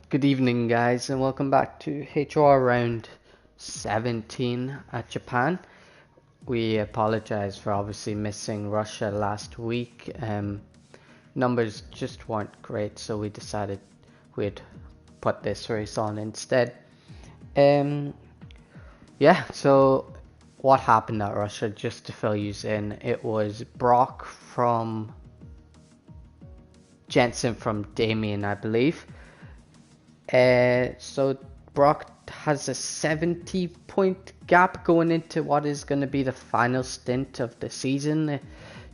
Good evening, guys, and welcome back to H.O.R. round 17 at Japan. We apologize for obviously missing Russia last week. Numbers just weren't great, so we decided we'd put this race on instead. Um, so what happened at Russia, just to fill you in, it was Brock from Jensen from Damien, I believe. So Brock has a 70-point gap going into what is going to be the final stint of the season.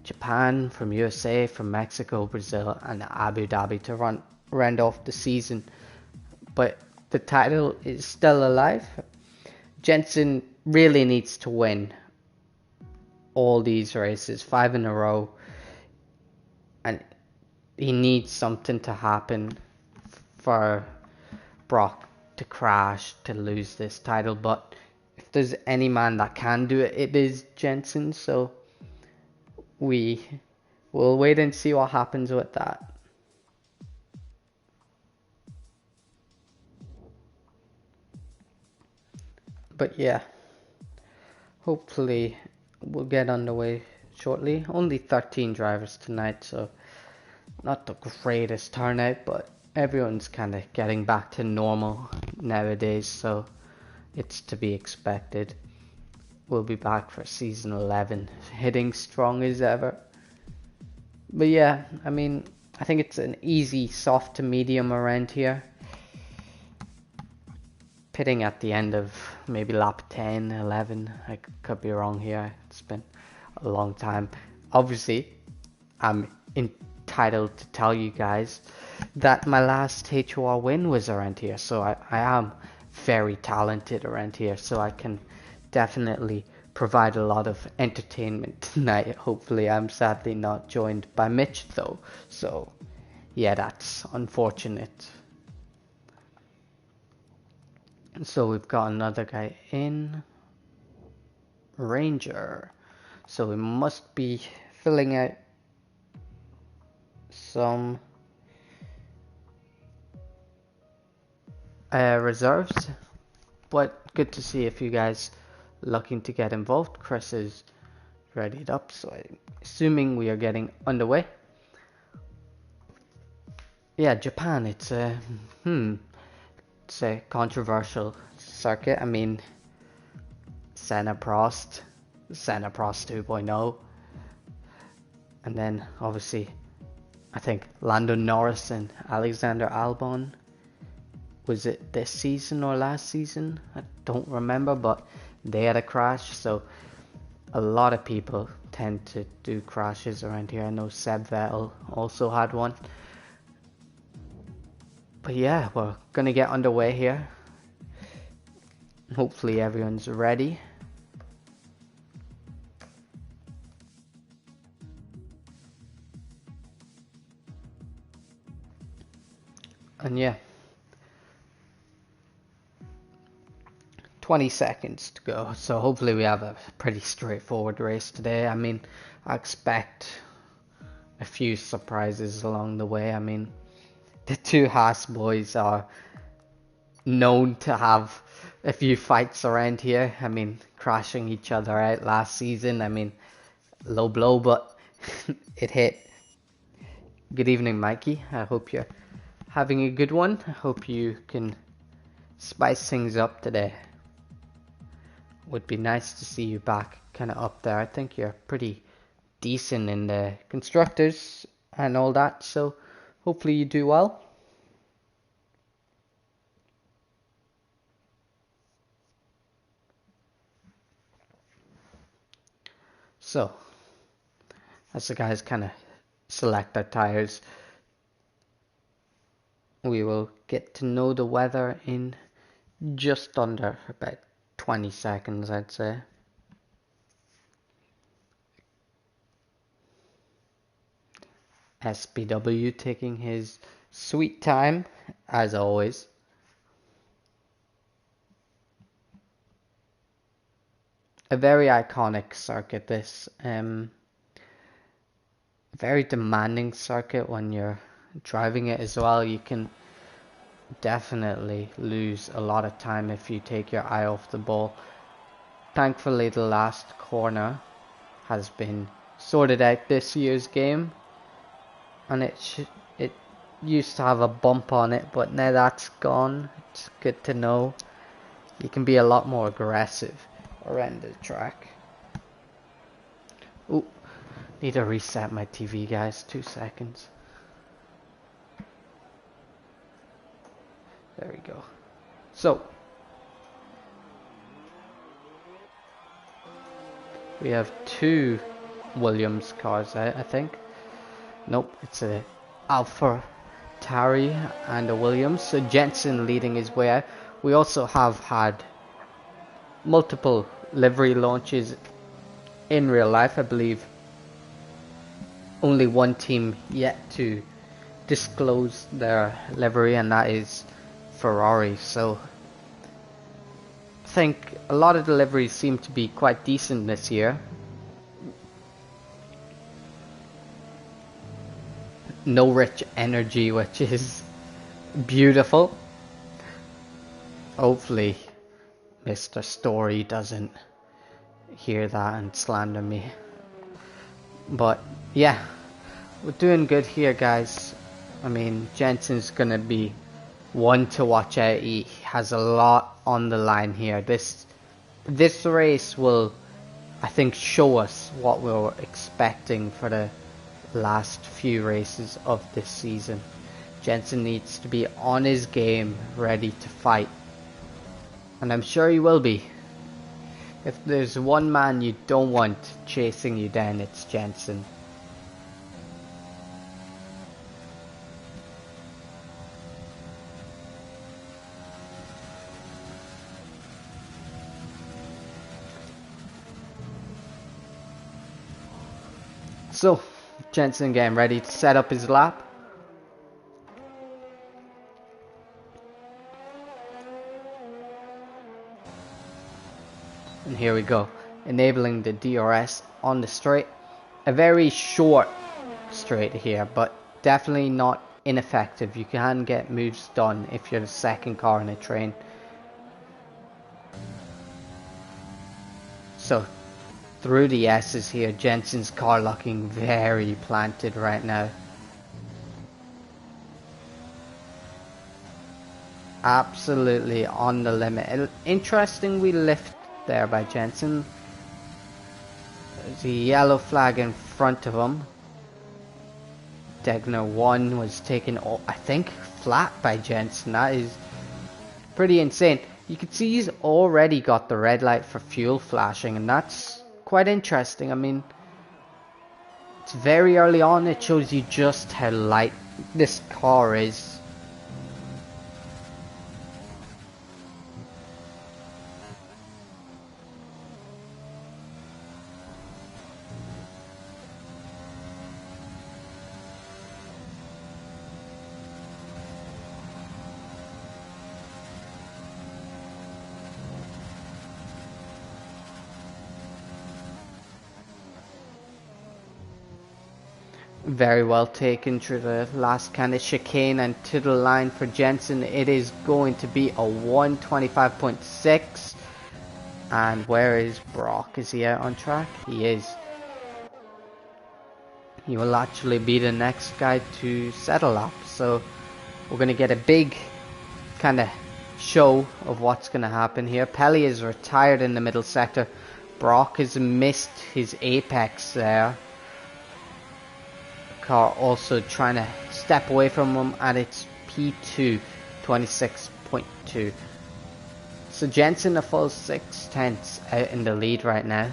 Japan from USA, from Mexico, Brazil, and Abu Dhabi to round off the season. But the title is still alive. Jensen really needs to win all these races, 5 in a row, and he needs something to happen for Brock to crash to lose this title. But if there's any man that can do it, it is Jensen. So we will wait and see what happens with that. But yeah, hopefully we'll get underway shortly. Only 13 drivers tonight, so not the greatest turnout, but everyone's kind of getting back to normal nowadays, so it's to be expected. We'll be back for season 11, hitting strong as ever. But yeah, I mean, I think it's an easy soft to medium around here. Pitting at the end of maybe lap 10, 11. I could be wrong here. It's been a long time. Obviously, I'm entitled to tell you guys that my last H.O.R. win was around here. So I am very talented around here. So I can definitely provide a lot of entertainment tonight. Hopefully, I'm sadly not joined by Mitch though. So yeah, that's unfortunate. So we've got another guy in. Ranger. So we must be filling out some reserves. But good to see if you guys looking to get involved. Chris is readied up, so I'm assuming we are getting underway. Yeah, Japan, it's a controversial circuit. I mean, Senna Prost 2.0, and then obviously I think Lando Norris and Alexander Albon. Was it this season or last season? I don't remember, but they had a crash, so a lot of people tend to do crashes around here. I know Seb Vettel also had one. But yeah, we're gonna get underway here. Hopefully everyone's ready. And yeah, 20 seconds to go. So hopefully we have a pretty straightforward race today. I mean, I expect a few surprises along the way. I mean, the two Haas boys are known to have a few fights around here. I mean, crashing each other out last season. I mean, low blow, but it hit. Good evening, Mikey. I hope you're having a good one. I hope you can spice things up today. Would be nice to see you back kind of up there. I think you're pretty decent in the constructors and all that, so hopefully you do well. So, as the guys kind of select their tires, we will get to know the weather in just under about 20 seconds, I'd say. SPW taking his sweet time, as always. A very iconic circuit, this. Very demanding circuit when you're driving it as well. You can definitely lose a lot of time if you take your eye off the ball. Thankfully, the last corner has been sorted out this year's game, and it used to have a bump on it, but now that's gone. It's good to know. You can be a lot more aggressive around the track. Ooh, need to reset my TV, guys. 2 seconds. There we go. So, we have 2 Williams cars out, I think. Nope, it's a Alpha Tauri and a Williams. So Jensen leading his way out. We also have had multiple livery launches in real life. I believe only one team yet to disclose their livery, and that is Ferrari. So I think a lot of the liveries seem to be quite decent this year. No rich energy, which is beautiful. Hopefully Mr. Story doesn't hear that and slander me. But yeah, we're doing good here, guys. I mean, Jensen's gonna be one to watch out. He has a lot on the line here. This race will, I think, show us what we were expecting for the last few races of this season. Jensen needs to be on his game, ready to fight, and I'm sure he will be. If there's one man you don't want chasing you down, it's Jensen. So, Jensen getting ready to set up his lap. And here we go, enabling the DRS on the straight. A very short straight here, but definitely not ineffective. You can get moves done if you're the second car in a train. So through the S's here, Jensen's car looking very planted right now. Absolutely on the limit. Interestingly lift there by Jensen. There's a yellow flag in front of him. Degner 1 was taken, I think, flat by Jensen. That is pretty insane. You can see he's already got the red light for fuel flashing, and that's quite interesting. I mean, it's very early on. It shows you just how light this car is. Very well taken through the last kind of chicane and to the line for Jensen. It is going to be a 125.6. And where is Brock? Is he out on track? He is. He will actually be the next guy to settle up. So we're going to get a big kind of show of what's going to happen here. Pelly is retired in the middle sector. Brock has missed his apex there. Car also trying to step away from him, and it's P2 26.2. So Jensen a full 6/10 out in the lead right now.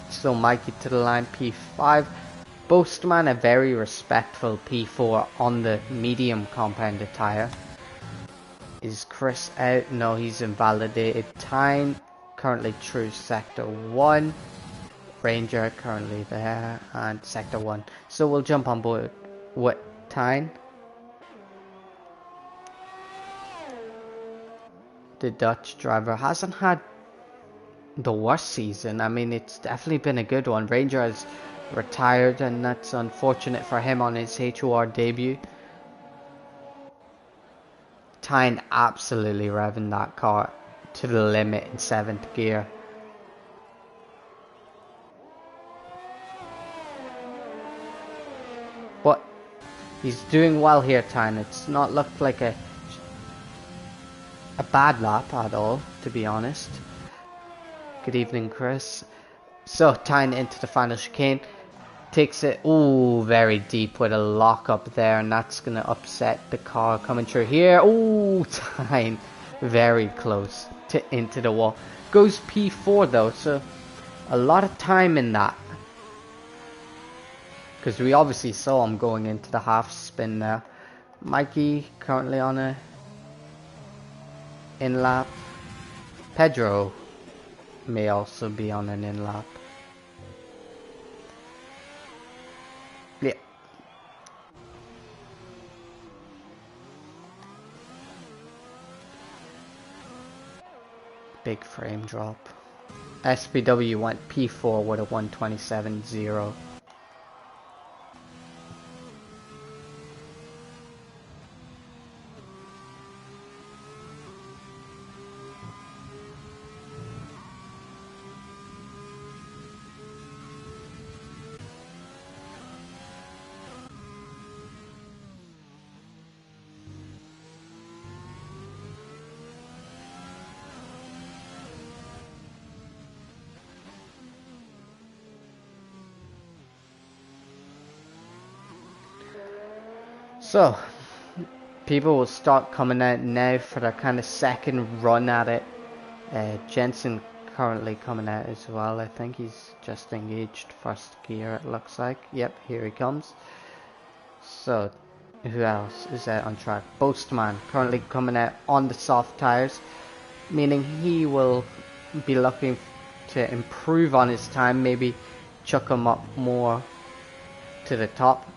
So Mikey to the line, P5. Boastman a very respectful P4 on the medium compounded tyre. Is Chris out? No, he's invalidated. Tyne currently through sector 1. Ranger currently there, and sector 1. So we'll jump on board with Tyne. the Dutch driver hasn't had the worst season. I mean, it's definitely been a good one. Ranger has retired, and that's unfortunate for him on his H.O.R debut. Tyne absolutely revving that car to the limit in 7th gear. But he's doing well here, Tyne. It's not looked like a bad lap at all, to be honest. Good evening, Chris. So, Tyne into the final chicane. Takes it, ooh, very deep with a lock up there, and that's going to upset the car coming through here. Ooh, Tyne, very close to into the wall. Goes P4 though, so a lot of time in that. Because we obviously saw him going into the half spin there. Mikey currently on a in lap. Pedro may also be on an in lap. Yeah. Big frame drop. SPW went P4 with a 127.0. So, people will start coming out now for their kind of second run at it. Jensen currently coming out as well. I think he's just engaged first gear, it looks like. Yep, here he comes. So, who else is out on track? Boastman currently coming out on the soft tires, meaning he will be looking to improve on his time, maybe chuck him up more to the top.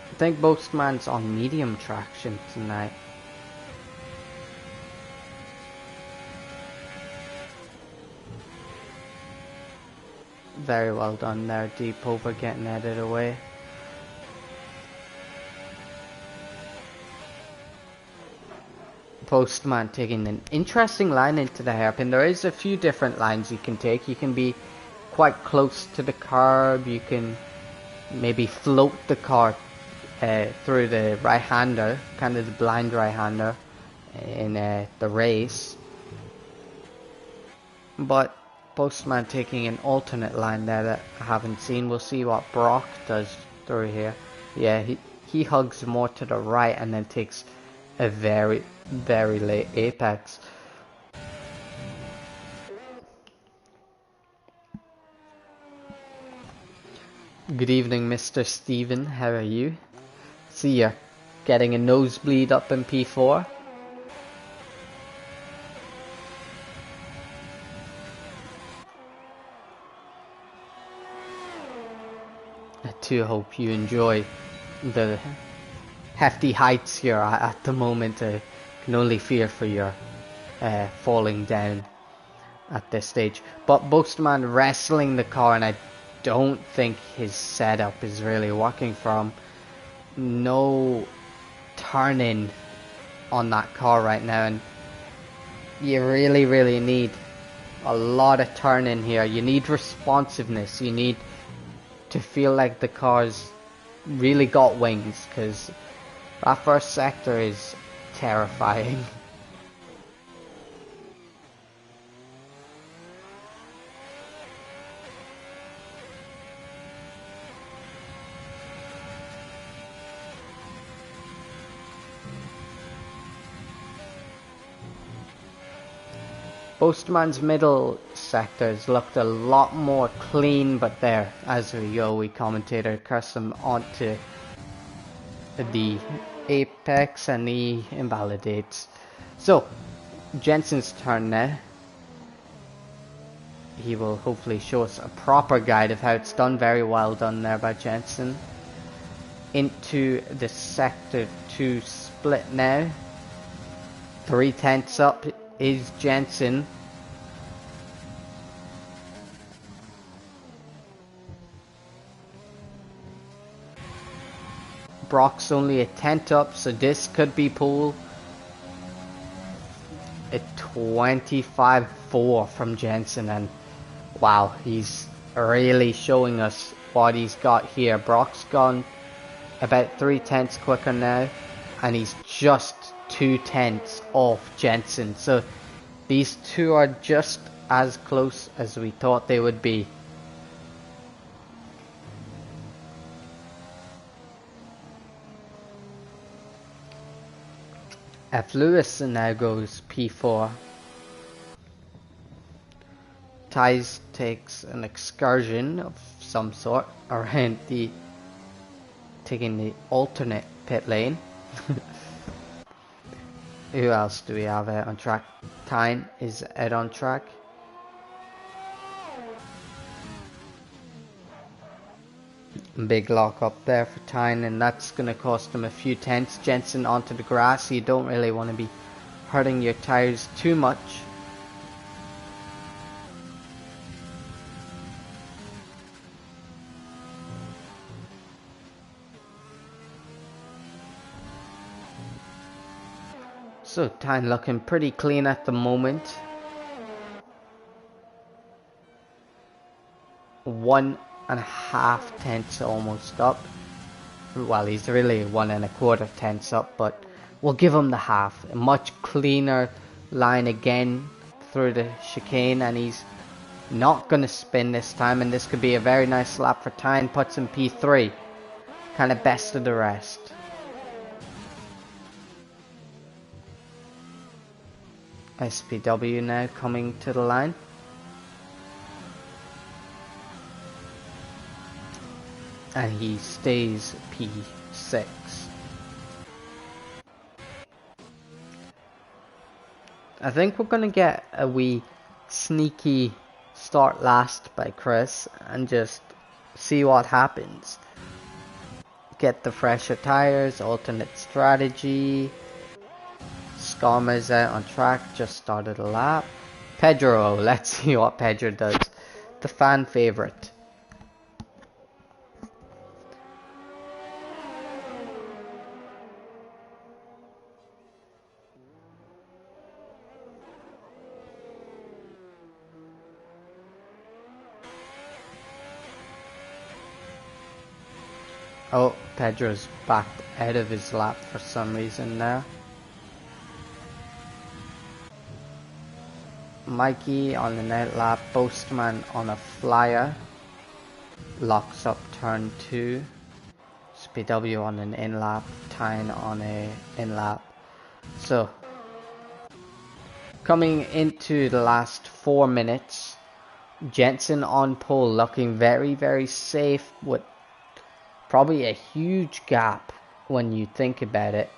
I think Boastman's on medium traction tonight. Very well done there, deep over getting out of the way. Postman taking an interesting line into the hairpin. There is a few different lines you can take. You can be quite close to the curb. You can maybe float the car through the right-hander, kind of the blind right-hander in the race. But Postman taking an alternate line there that I haven't seen. We'll see what Brock does through here. Yeah, he hugs more to the right and then takes a very, very late apex. Good evening, Mr. Steven. How are you? See you're getting a nosebleed up in P4. I too hope you enjoy the hefty heights here at the moment. I can only fear for your falling down at this stage. But Boastman wrestling the car, and I don't think his setup is really working for him. No turning on that car right now, and you really, really need a lot of turning here. You need responsiveness. You need to feel like the car's really got wings, because that first sector is terrifying. Postman's middle sectors looked a lot more clean, but there, as we go, we commentator cursed him onto the apex and he invalidates. So, Jensen's turn now. He will hopefully show us a proper guide of how it's done. Very well done there by Jensen. into the sector 2 split now. 3/10 up is Jensen. Brock's only a 10th up, so this could be pole. A 25-4 from Jensen, and wow, he's really showing us what he's got here. Brock's gone about 3/10 quicker now, and he's just 2/10 off Jensen. So these two are just as close as we thought they would be. F. Lewis now goes P4. Ties takes an excursion of some sort around taking the alternate pit lane. Who else do we have out on track? Tyne is out on track. Big lock up there for Tyne, and that's going to cost him a few tenths. Jensen onto the grass. You don't really want to be hurting your tires too much. So Tyne looking pretty clean at the moment. 1.5 tenths almost up. Well, he's really 1.25 tenths up, but we'll give him the half. A much cleaner line again through the chicane, and he's not going to spin this time, and this could be a very nice lap for Tyne. Puts him P3. Kind of best of the rest. SPW now coming to the line. And he stays P6. I think we're going to get a wee sneaky start last by Chris and just see what happens. Get the fresher tires, alternate strategy. Skarma's out on track, just started a lap. Pedro, let's see what Pedro does. The fan favorite. Oh, Pedro's backed out of his lap for some reason now. Mikey on the night lap, Postman on a flyer, locks up turn 2, SPW on an in lap, Tyne on a in lap. So, coming into the last 4 minutes, Jensen on pole, looking very, very safe with probably a huge gap when you think about it.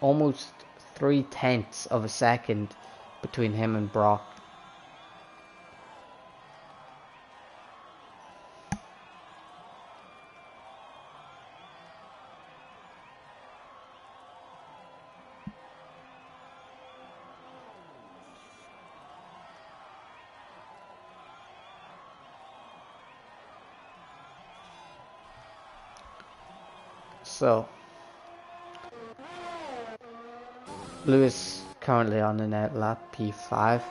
Almost 3/10 of a second between him and Brock. So, Lewis currently on an out lap, P5.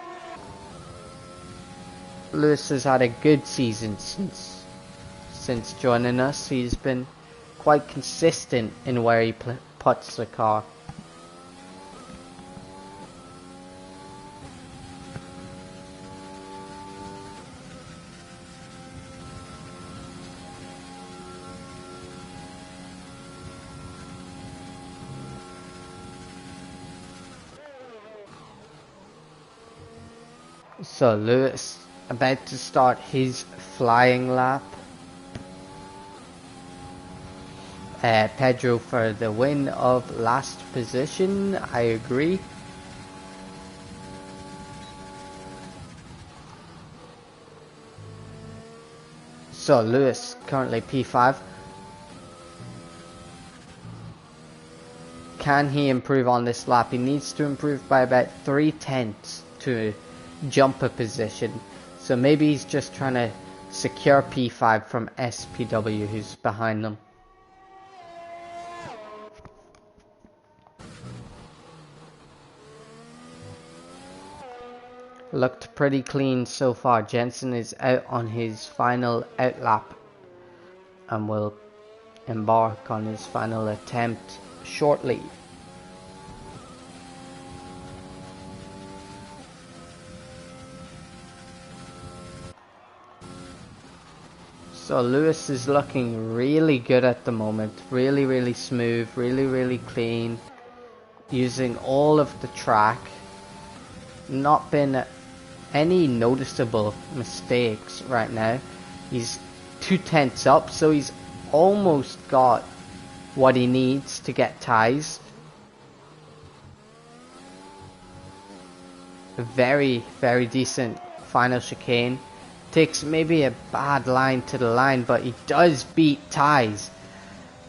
Lewis has had a good season since joining us. He's been quite consistent in where he puts the car. So Lewis about to start his flying lap. Pedro for the win of last position, I agree. So Lewis currently P5. can he improve on this lap? He needs to improve by about 3/10 to jump a position. So maybe he's just trying to secure P5 from SPW, who's behind them. Looked pretty clean so far. Jensen is out on his final out lap and will embark on his final attempt shortly. So Lewis is looking really good at the moment. Really smooth, really clean. Using all of the track. Not been any noticeable mistakes right now. He's 2/10 up, so he's almost got what he needs to get ties. A very decent final chicane. Takes maybe a bad line to the line, but he does beat ties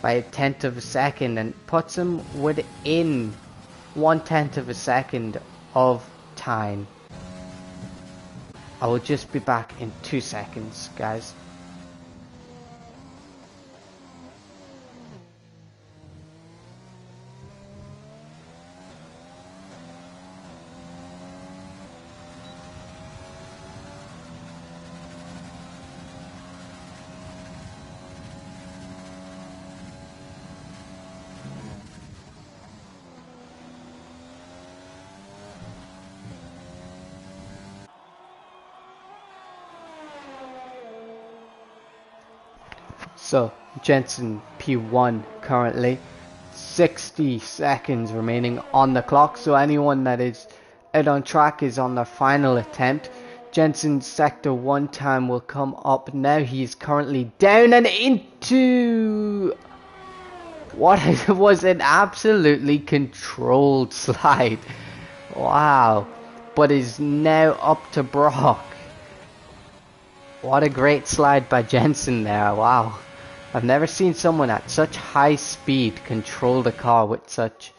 by 1/10 of a second and puts him within 1/10 of a second of time. I will just be back in 2 seconds, guys. So, Jensen P1 currently. 60 seconds remaining on the clock. So anyone that is out on track is on their final attempt. Jensen's Sector 1 time will come up now. He's currently down and into what was an absolutely controlled slide. Wow. But is now up to Brock. What a great slide by Jensen there. Wow. I've never seen someone at such high speed control the car with such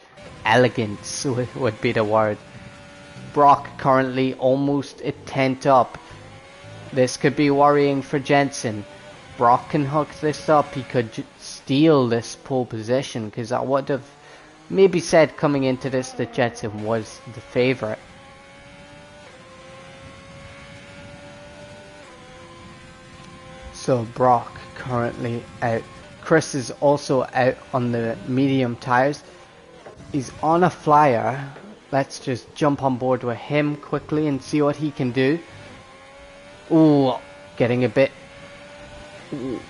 elegance, would be the word. Brock currently almost a 10th up. This could be worrying for Jensen. Brock can hook this up. He could steal this pole position, because I would have maybe said coming into this that Jensen was the favourite. So Brock currently out. Chris is also out on the medium tires. He's on a flyer. Let's just jump on board with him quickly and see what he can do. Ooh, getting a bit. Ooh.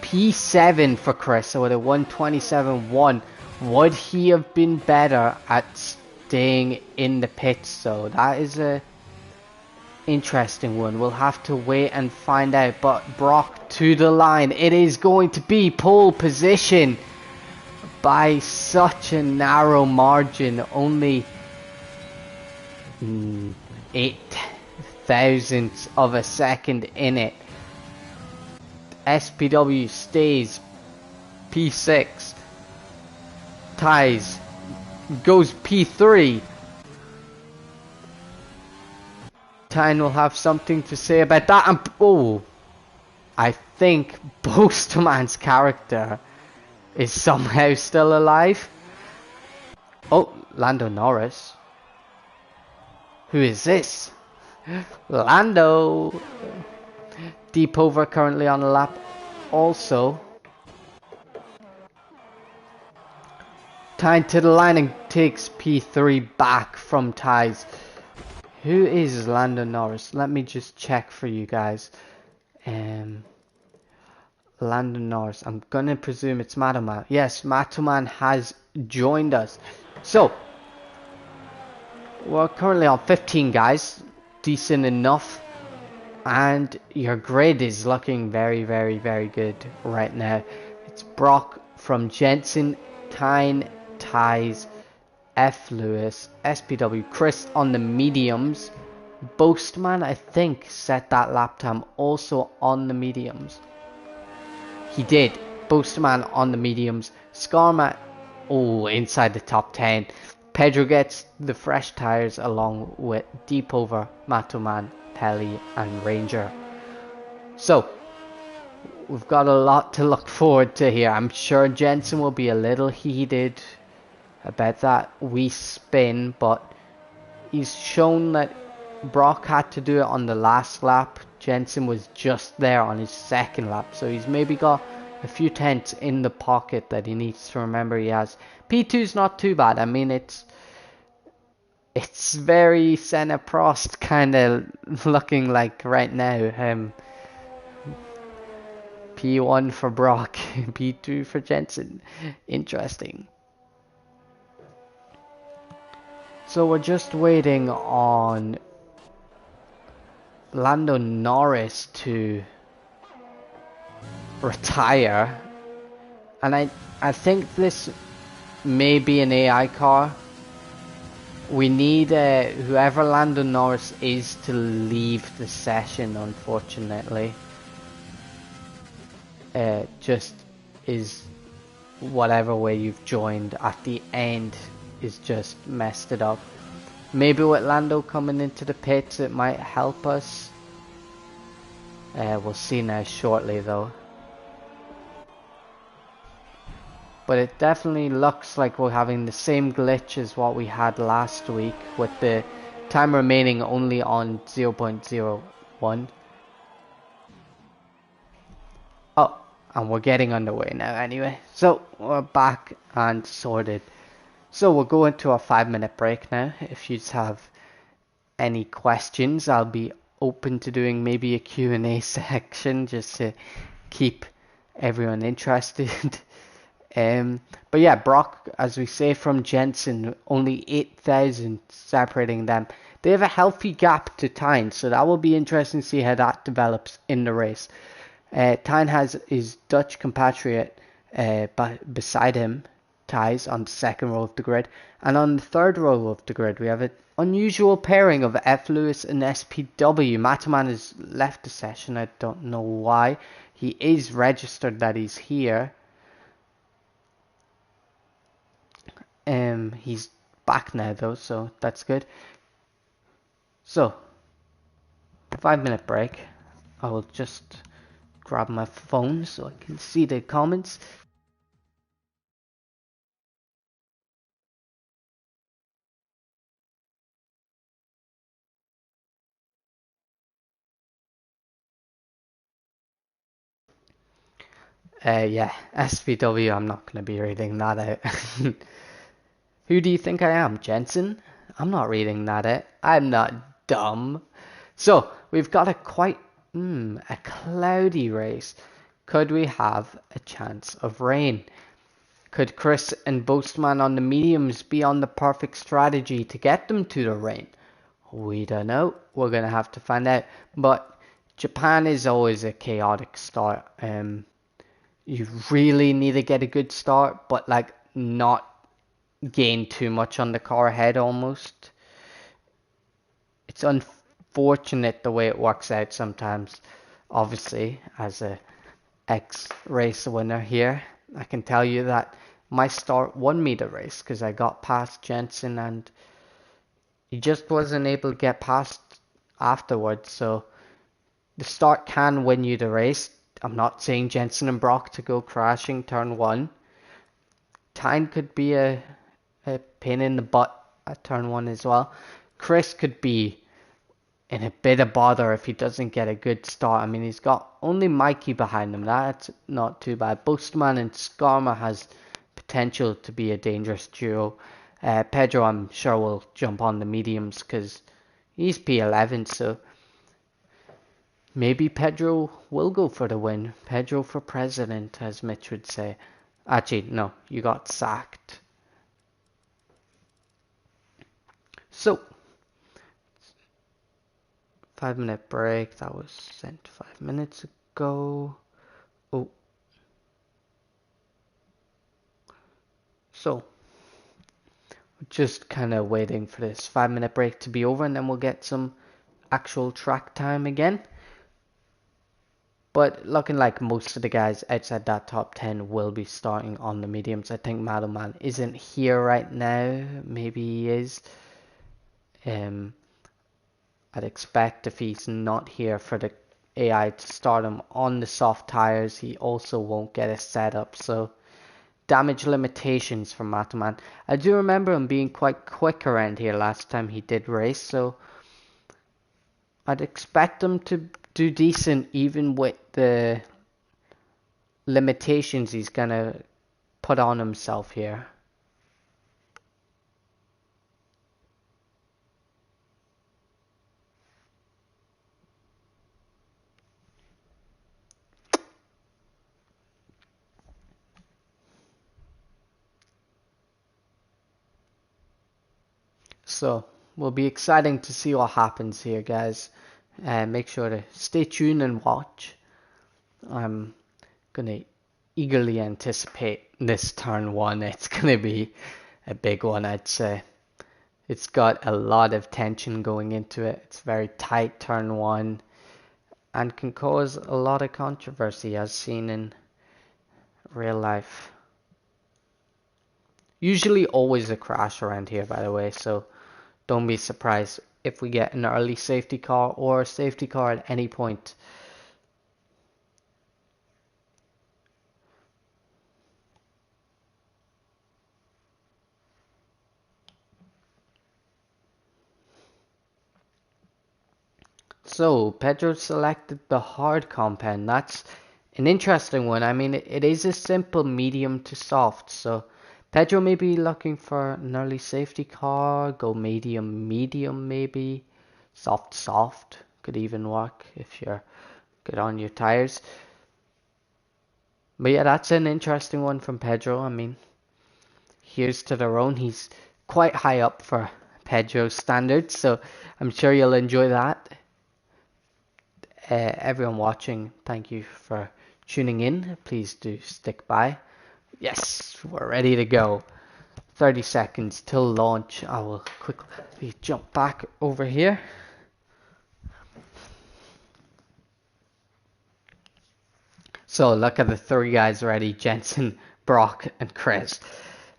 P7 for Chris, so with a 127.1. Would he have been better at staying in the pits? So that is a interesting one. We'll have to wait and find out. But Brock to the line. It is going to be pole position by such a narrow margin. Only 8 thousandths of a second in it. SPW stays P6. Ties goes P3. Tyne will have something to say about that. And oh, I think Boastman's character is somehow still alive. Oh, Lando Norris. Who is this? Lando. Deep over currently on the lap. Also, Tyne to the line and takes P3 back from ties. Who is Lando Norris? Let me just check for you guys. Lando Norris. I'm gonna presume it's Matoman. Yes, Matoman has joined us. So, we're currently on 15 guys. Decent enough. And your grid is looking very good right now. It's Brock from Jensen, Tyne, Ties, F. Lewis, SPW, Chris on the mediums. Boastman, I think, set that lap time also on the mediums. He did. Boastman on the mediums. Skarma Oh, inside the top 10. Pedro gets the fresh tires along with deep over Matoman, Pelly and Ranger. So, we've got a lot to look forward to here. I'm sure Jensen will be a little heated about that wee spin, but he's shown that Brock had to do it on the last lap. Jensen was just there on his second lap, so he's maybe got a few tenths in the pocket that he needs to remember he has. P2's not too bad. I mean, it's very Senna Prost kind of looking like right now. P1 for Brock, P2 for Jensen. Interesting. So we're just waiting on Lando Norris to retire, and I think this may be an AI car. We need whoever Lando Norris is to leave the session, unfortunately. Just is whatever way you've joined at the end is just messed it up. Maybe with Lando coming into the pits it might help us. We'll see now shortly though. But it definitely looks like we're having the same glitch as what we had last week, with the time remaining only on 0.01. Oh, and we're getting underway now anyway. So we're back and sorted. So we'll go into a 5-minute break now. If you have any questions, I'll be open to doing maybe a Q&A section just to keep everyone interested. But yeah, Brock, as we say, from Jensen, only 8,000 separating them. They have a healthy gap to Tyne, so that will be interesting to see how that develops in the race. Tyne has his Dutch compatriot beside him, Thijs, on the second row of the grid. And on the third row of the grid, we have an unusual pairing of F. Lewis and SPW. Mataman has left the session. I don't know why. He is registered that he's here. He's back now though, so that's good. So, 5-minute break. I will just grab my phone so I can see the comments. Yeah, SPW, I'm not going to be reading that out. Who do you think I am, Jensen? I'm not reading that out. I'm not dumb. So, we've got a quite, a cloudy race. Could we have a chance of rain? Could Chris and Boastman on the mediums be on the perfect strategy to get them to the rain? We don't know. We're going to have to find out. But Japan is always a chaotic start. You really need to get a good start, but like not gain too much on the car head almost. It's unfortunate the way it works out sometimes. Obviously, as a ex-race winner here, I can tell you that my start won me the race because I got past Jensen and he just wasn't able to get past afterwards. So the start can win you the race. I'm not saying Jensen and Brock to go crashing turn 1. Tyne could be a pain in the butt at turn 1 as well. Chris could be in a bit of bother if he doesn't get a good start. I mean, he's got only Mikey behind him. That's not too bad. Boastman and Skarma has potential to be a dangerous duo. Pedro, I'm sure, will jump on the mediums because he's P11, so maybe Pedro will go for the win. Pedro for president, as Mitch would say. Actually, no, you got sacked. So, 5-minute break. That was sent 5 minutes ago. Oh. So, just kind of waiting for this 5-minute break to be over and then we'll get some actual track time again. But looking like most of the guys outside that top 10 will be starting on the mediums. I think Madelman isn't here right now. Maybe he is. Um, I'd expect if he's not here for the AI to start him on the soft tires, he also won't get a setup. So damage limitations from Madelman. I do remember him being quite quick around here last time he did race. So I'd expect him to do decent even with the limitations he's gonna put on himself here. So will be exciting to see what happens here, guys. Make sure to stay tuned and watch. I'm gonna eagerly anticipate this turn one. It's gonna be a big one, I'd say. It's got a lot of tension going into it. It's very tight turn one and can cause a lot of controversy as seen in real life. Usually always a crash around here, by the way, so don't be surprised if we get an early safety car or a safety car at any point. So, Pedro selected the hard compound. That's an interesting one. I mean, it is a simple medium to soft, so Pedro may be looking for an early safety car, go medium, medium maybe, soft, soft could even work if you're good on your tires. But yeah, that's an interesting one from Pedro. I mean, here's to their own. He's quite high up for Pedro's standards, so I'm sure you'll enjoy that. Everyone watching, thank you for tuning in. Please do stick by. Yes, we're ready to go. 30 seconds till launch. I will quickly jump back over here. So look at the three guys ready, Jensen, Brock, and Chris.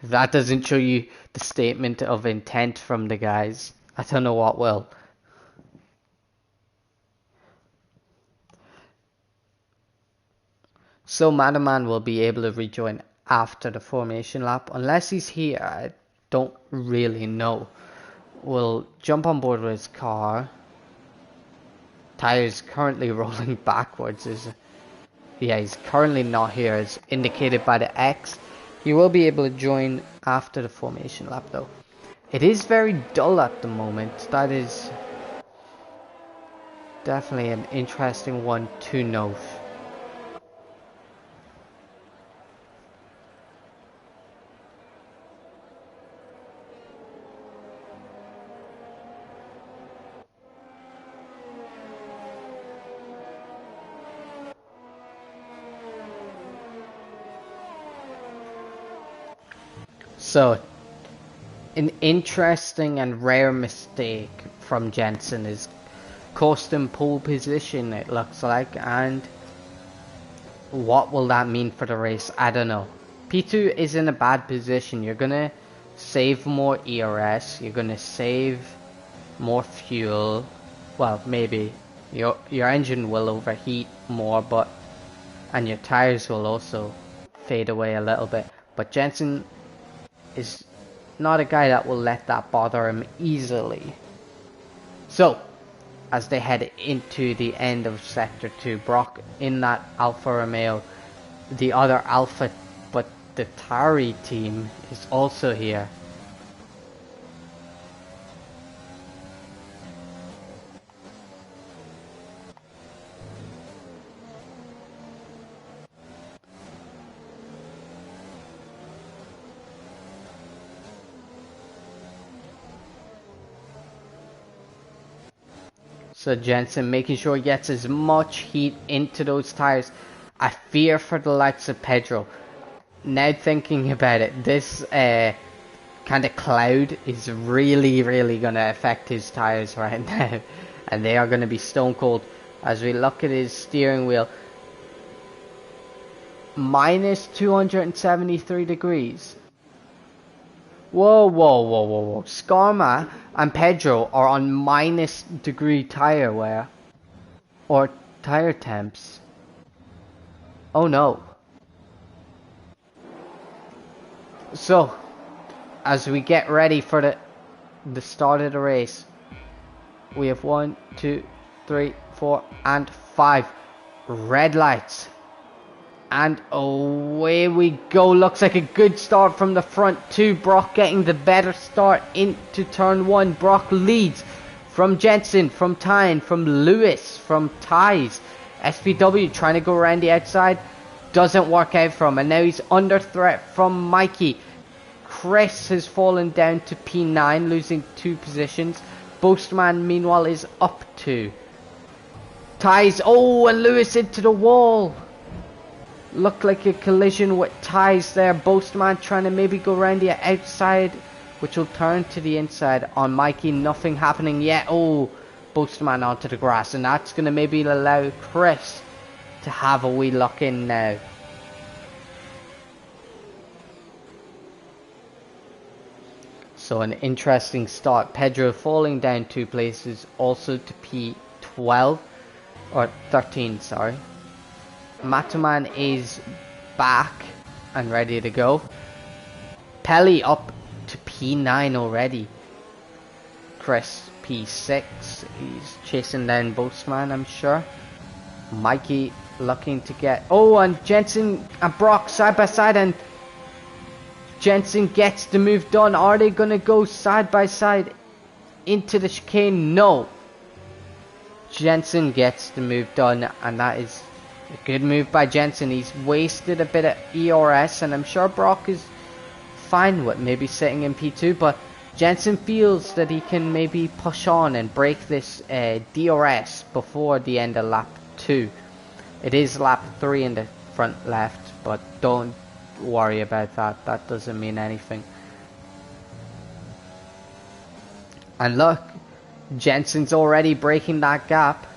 If that doesn't show you the statement of intent from the guys, I don't know what will. So Manaman will be able to rejoin after the formation lap. Unless he's here, I don't really know. We'll jump on board with his car. Tires currently rolling backwards. Yeah, he's currently not here as indicated by the X. He will be able to join after the formation lap though. It is very dull at the moment. That is definitely an interesting one to note. So, an interesting and rare mistake from Jensen is cost him pole position, it looks like, and what will that mean for the race? I don't know. P2 is in a bad position. You're gonna save more ERS, you're gonna save more fuel. Well, maybe your engine will overheat more, but and your tires will also fade away a little bit. But Jensen is not a guy that will let that bother him easily. So, as they head into the end of Sector 2, Brock in that Alfa Romeo, the other Alfa, but the Tari team is also here. So Jensen making sure he gets as much heat into those tires. I fear for the likes of Pedro. Now thinking about it, this kind of cloud is really going to affect his tires right now. And they are going to be stone cold. As we look at his steering wheel, minus 273 degrees. Whoa, whoa, whoa, whoa, whoa. Skarma and Pedro are on minus degree tire wear. Or tire temps. Oh no. So, as we get ready for the start of the race, we have 1, 2, 3, 4, and 5 red lights. And away we go. Looks like a good start from the front too. Brock getting the better start into turn 1. Brock leads from Jensen, from Tyne, from Lewis, from Ties. SPW trying to go around the outside. Doesn't work out for him. And now he's under threat from Mikey. Chris has fallen down to P9, losing 2 positions. Boastman meanwhile is up 2. Ties. Oh, and Lewis into the wall. Looked like a collision with Ties there. Boastman trying to maybe go around the outside, which will turn to the inside on Mikey. Nothing happening yet. Oh, Boastman onto the grass, and that's going to maybe allow Chris to have a wee lock in now. So an interesting start. Pedro falling down 2 places, also to P12 or 13, sorry. Mataman is back and ready to go. Pelly up to P9 already. Chris P6. He's chasing down Boastman, I'm sure. Mikey looking to get... Oh, and Jensen and Brock side by side, and Jensen gets the move done. Are they going to go side by side into the chicane? No. Jensen gets the move done, and that is a good move by Jensen. He's wasted a bit of ERS, and I'm sure Brock is fine with maybe sitting in P2, but Jensen feels that he can maybe push on and break this DRS before the end of lap 2. It is lap 3 in the front left, but don't worry about that. That doesn't mean anything. And look, Jensen's already breaking that gap.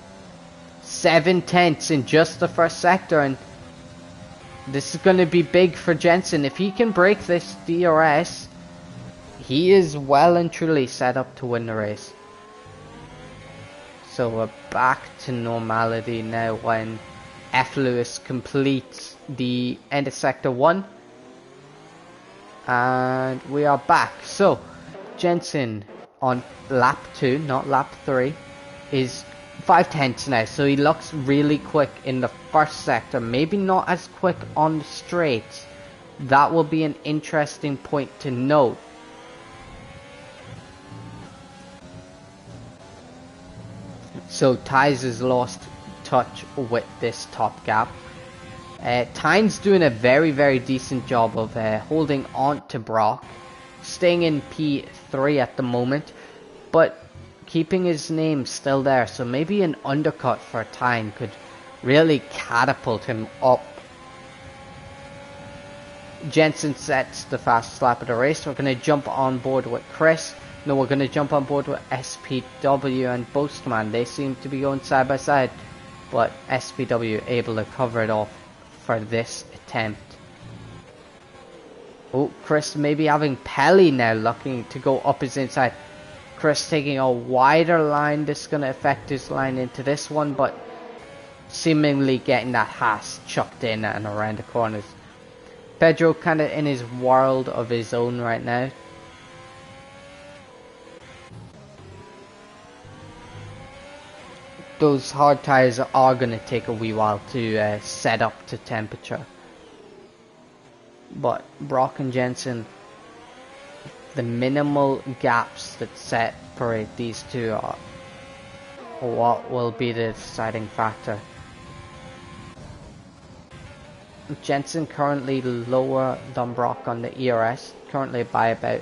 7 tenths in just the first sector, and this is going to be big for Jensen. If he can break this DRS, he is well and truly set up to win the race. So we're back to normality now when F. Lewis completes the end of sector 1. And we are back. So Jensen on lap 2, not lap 3, is 5 tenths now, so he looks really quick in the first sector, maybe not as quick on the straights. That will be an interesting point to note. So Ties has lost touch with this top gap. Tyne's doing a very, very decent job of holding on to Brock, staying in P3 at the moment, but keeping his name still there, so maybe an undercut for Tyne could really catapult him up. Jensen sets the fastest lap of the race. We're going to jump on board with Chris. No, we're going to jump on board with SPW and Boastman. They seem to be going side by side, but SPW able to cover it off for this attempt. Oh, Chris maybe having Pelly now looking to go up his inside. Chris taking a wider line. This is going to affect his line into this one, but seemingly getting that Haas chucked in and around the corners. Pedro kind of in his world of his own right now. Those hard tires are going to take a wee while to set up to temperature. But Brock and Jensen, the minimal gaps that separate these two are what will be the deciding factor. Jensen currently lower than Brock on the ERS, currently by about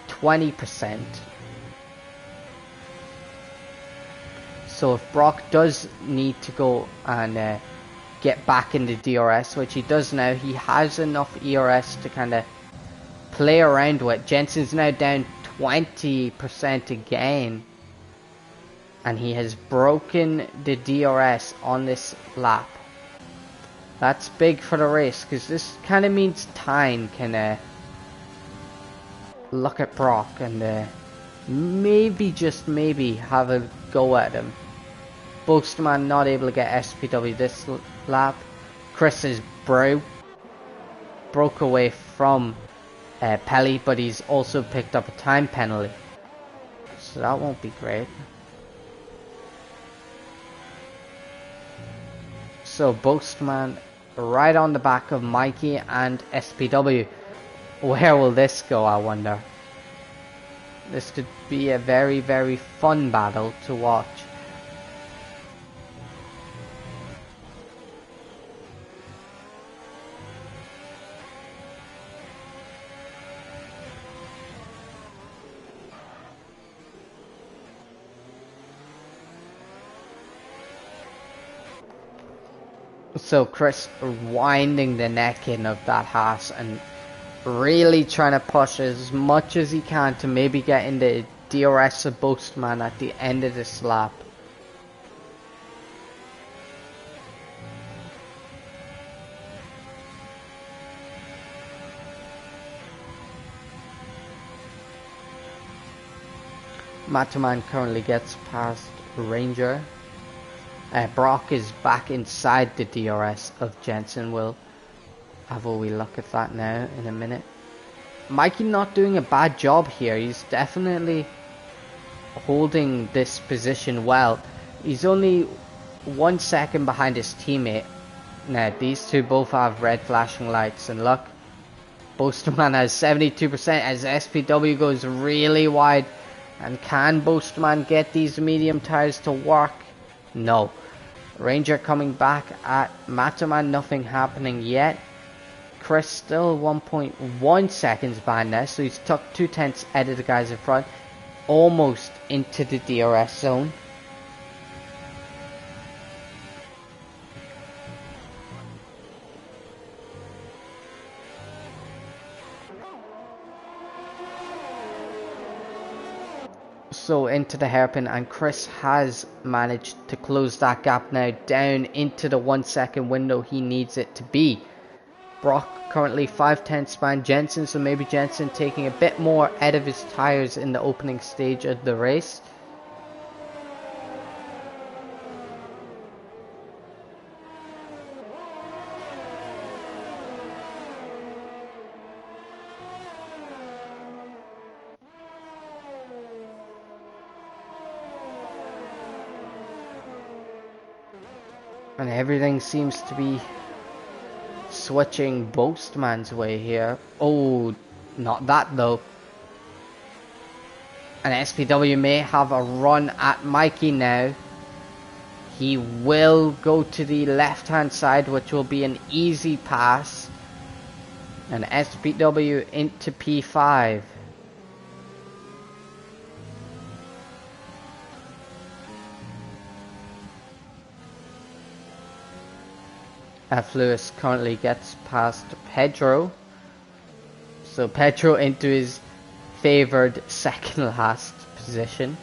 20%. So if Brock does need to go and get back in the DRS, which he does now, he has enough ERS to kind of play around with. Jensen's now down 20% again, and he has broken the DRS on this lap. That's big for the race, because this kind of means Tyne can look at Brock and maybe, just maybe, have a go at him. Boastman not able to get SPW this lap. Chris's brow broke away from Pelly, but he's also picked up a time penalty. So that won't be great. So Boastman right on the back of Mikey and SPW. Where will this go, I wonder? This could be a very, very fun battle to watch. So Chris winding the neck in of that Haas and really trying to push as much as he can to maybe get in the DRS of Boastman at the end of this lap. Mataman currently gets past Ranger. Brock is back inside the DRS of Jensen. We'll have a wee look at that now in a minute. Mikey not doing a bad job here. He's definitely holding this position well. He's only 1 second behind his teammate. Now these two both have red flashing lights, and look, Boastman has 72% as SPW goes really wide. And can Boastman get these medium tires to work? No. Ranger coming back at Mataman, nothing happening yet. Chris still 1.1 seconds behind there, so he's took 2/10 out of the guys in front, almost into the DRS zone. So into the hairpin, and Chris has managed to close that gap now down into the 1 second window he needs it to be. Brock currently 5/10 behind Jensen, so maybe Jensen taking a bit more out of his tires in the opening stage of the race. And everything seems to be switching Boastman's way here. Oh, not that though. And SPW may have a run at Mikey now. He will go to the left hand side, which will be an easy pass. And SPW into P5. F. Lewis currently gets past Pedro. So Pedro into his favoured second last position.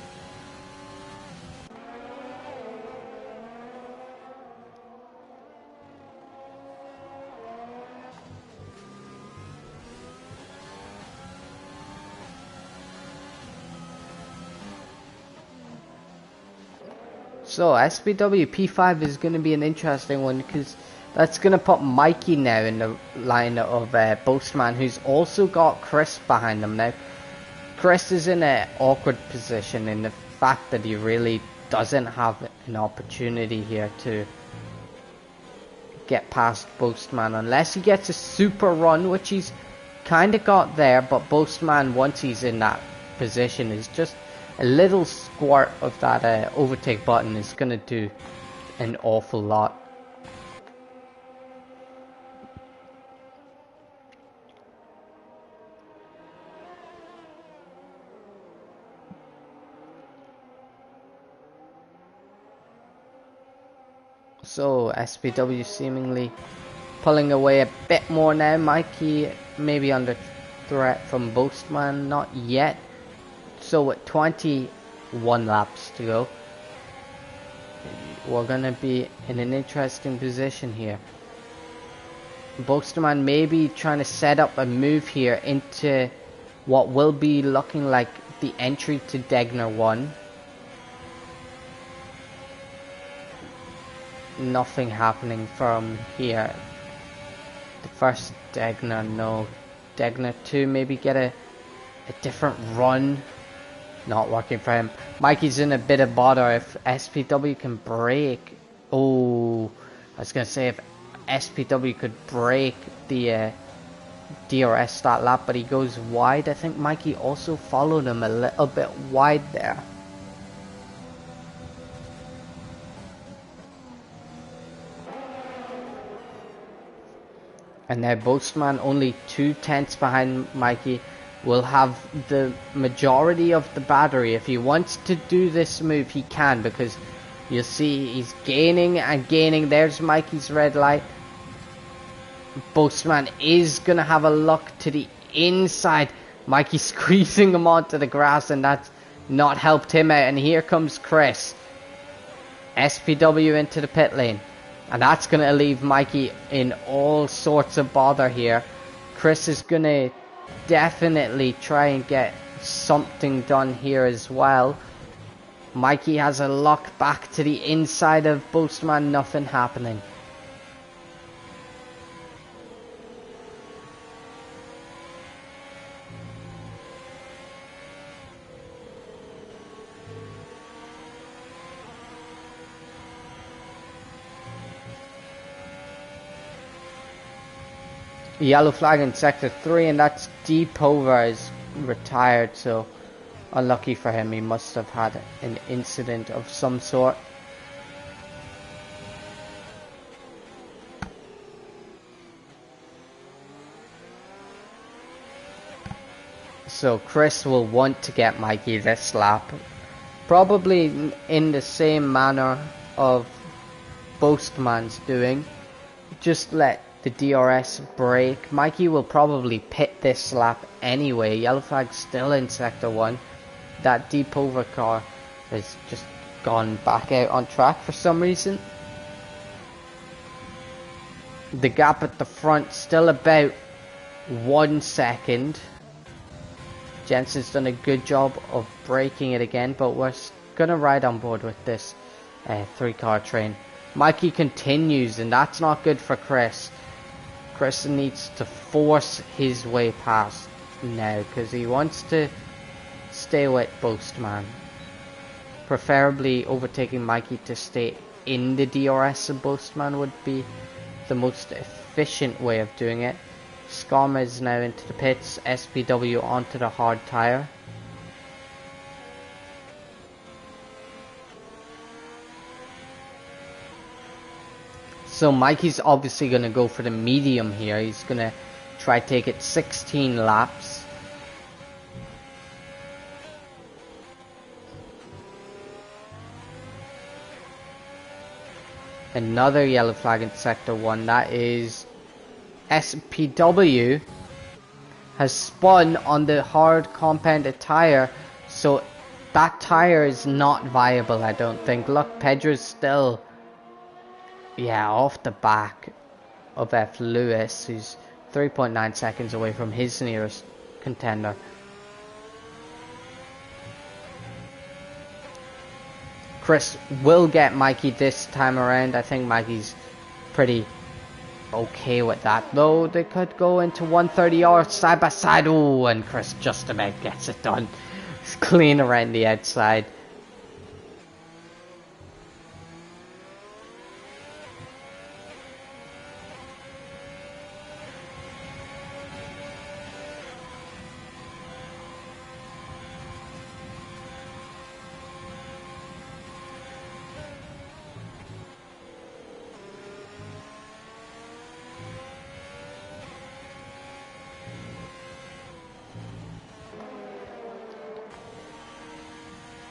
So SPW P5 is going to be an interesting one, because that's going to put Mikey now in the line of Boastman, who's also got Chris behind him now. Chris is in an awkward position in the fact that he really doesn't have an opportunity here to get past Boastman unless he gets a super run, which he's kind of got there. But Boastman, once he's in that position, is just a little squirt of that overtake button is going to do an awful lot. So SPW seemingly pulling away a bit more now. Mikey maybe under threat from Boastman, not yet. So with 21 laps to go, we're gonna be in an interesting position here. Boasterman maybe trying to set up a move here into what will be looking like the entry to Degner 1. Nothing happening from here. The first Degner, no. Degner 2, maybe get a different run. Not working for him. Mikey's in a bit of bother. If SPW can break... Oh, I was going to say if SPW could break the DRS that lap, but he goes wide. I think Mikey also followed him a little bit wide there. And now Boastman only 2/10 behind Mikey will have the majority of the battery. If he wants to do this move, he can, because you'll see he's gaining and gaining. There's Mikey's red light. Boastman is going to have a look to the inside. Mikey squeezing him onto the grass, and that's not helped him out. And here comes Chris. SPW into the pit lane. And that's going to leave Mikey in all sorts of bother here. Chris is going to definitely try and get something done here as well. Mikey has a lock back to the inside of Boastman. Nothing happening. Yellow flag in sector 3, and that's Deepover is retired, so unlucky for him. He must have had an incident of some sort. So Chris will want to get Mikey this lap, probably in the same manner of Boastman's doing. Just let the DRS break. Mikey will probably pit this lap anyway. Yellow flag still in sector 1. That Deepover car has just gone back out on track for some reason. The gap at the front still about 1 second. Jensen's done a good job of breaking it again, but we're gonna ride on board with this 3-car train. Mikey continues, and that's not good for Chris. Chris needs to force his way past now, because he wants to stay with Boastman. Preferably overtaking Mikey to stay in the DRS of Boastman would be the most efficient way of doing it. Skama is now into the pits. SPW onto the hard tyre. So Mikey's obviously going to go for the medium here. He's going to try to take it 16 laps. Another yellow flag in sector 1. That is SPW has spun on the hard compounded tyre. So that tyre is not viable, I don't think. Look, Pedro's still... yeah, off the back of F. Lewis, who's 3.9 seconds away from his nearest contender. Chris will get Mikey this time around. I think Mikey's pretty okay with that. Though they could go into 130R side by side. Oh, and Chris just about gets it done. It's clean around the outside.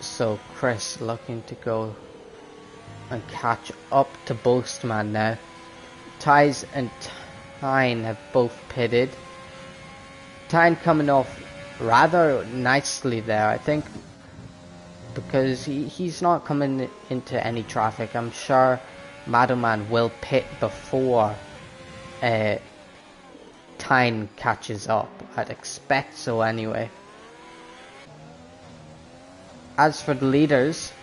So Chris looking to go and catch up to Boastman now. Ties and Tyne have both pitted. Tyne coming off rather nicely there, I think, because he's not coming into any traffic. I'm sure Madoman will pit before Tyne catches up. I'd expect so anyway. As for the leaders,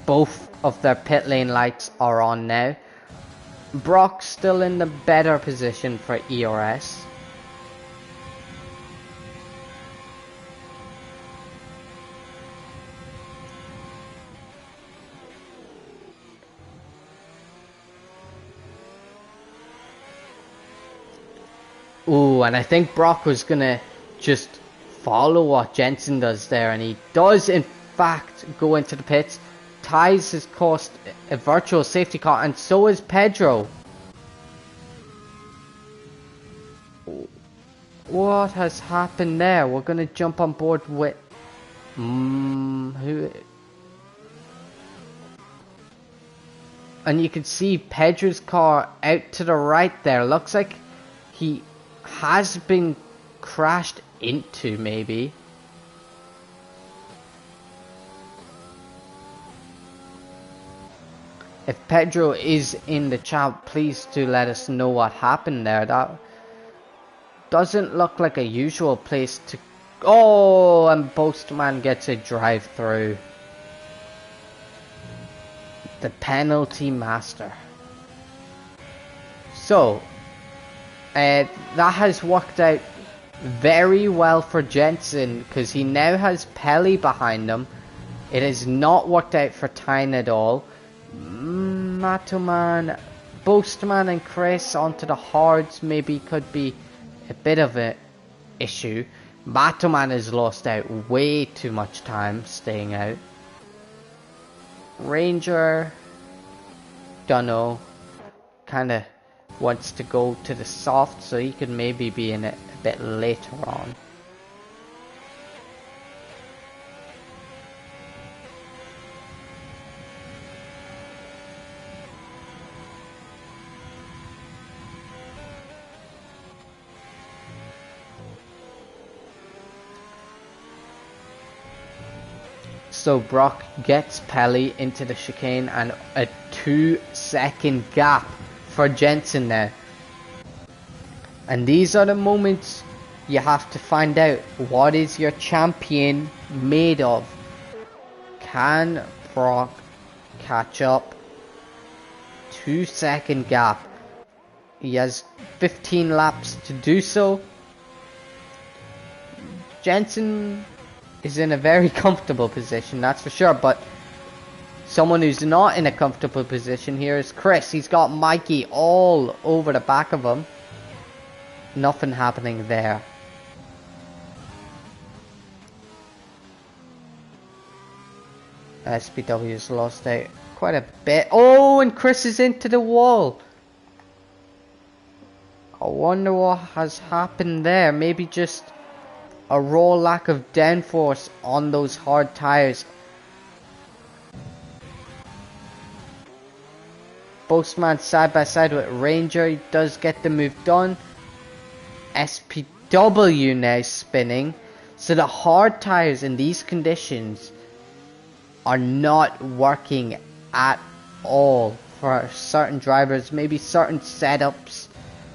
both of their pit lane lights are on now. Brock's still in the better position for ERS. Ooh, and I think Brock was gonna just follow what Jensen does there, and he does in fact go into the pits. Ties has caused a virtual safety car, and so is Pedro. What has happened there? We're gonna jump on board with who? And you can see Pedro's car out to the right there. Looks like he has been crashed into, maybe. If Pedro is in the chat, please do let us know what happened there. That doesn't look like a usual place to... Oh, and Postman gets a drive-through. The penalty master. So, that has worked out very well for Jensen, because he now has Pelly behind him. It has not worked out for Tyne at all. Matoman, Boastman and Chris onto the hards maybe could be a bit of an issue. Matoman has lost out way too much time staying out. Ranger, dunno, kinda wants to go to the soft, so he could maybe be in it a bit later on. So Brock gets Pelly into the chicane, and a 2-second gap for Jensen now. And these are the moments you have to find out, what is your champion made of? Can Brock catch up? 2-second gap. He has 15 laps to do so. Jensen is in a very comfortable position, that's for sure, but someone who's not in a comfortable position here is Chris. He's got Mikey all over the back of him. Nothing happening there. SPW's lost out quite a bit. Oh, and Chris is into the wall. I wonder what has happened there. Maybe just a raw lack of downforce on those hard tires. Boastman side by side with Ranger. He does get the move done. SPW now spinning. So the hard tires in these conditions are not working at all for certain drivers. Maybe certain setups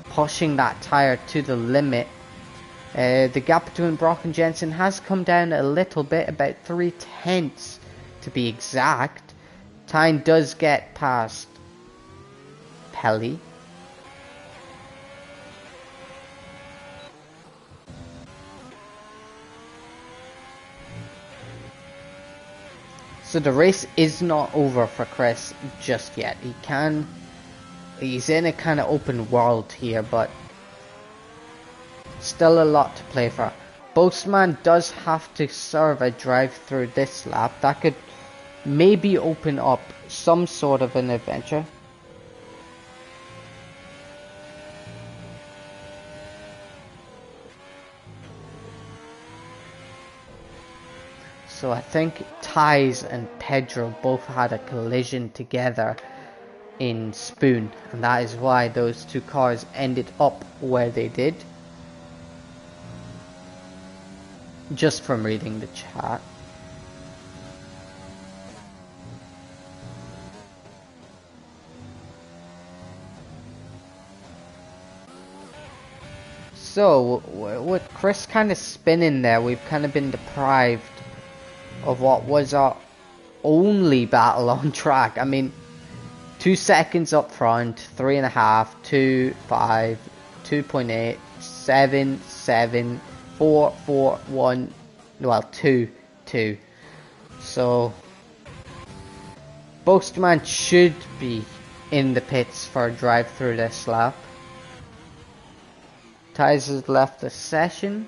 pushing that tire to the limit. The gap between Brock and Jensen has come down a little bit, about 0.3 to be exact. Tyne does get past Pelly. So the race is not over for Chris just yet. He's in a kind of open world here, but still a lot to play for. Boastman does have to serve a drive through this lap. That could maybe open up some sort of an adventure. So I think Ties and Pedro both had a collision together in Spoon, and that is why those two cars ended up where they did. Just from reading the chat. So, with Chris kind of spinning there, we've kind of been deprived of what was our only battle on track. I mean, 2 seconds up front, 3.5, 2, 5, 2.8, 7, 7, 4, 4, 1, well, 2, 2. So, Boastman should be in the pits for a drive through this lap. Tyres has left the session.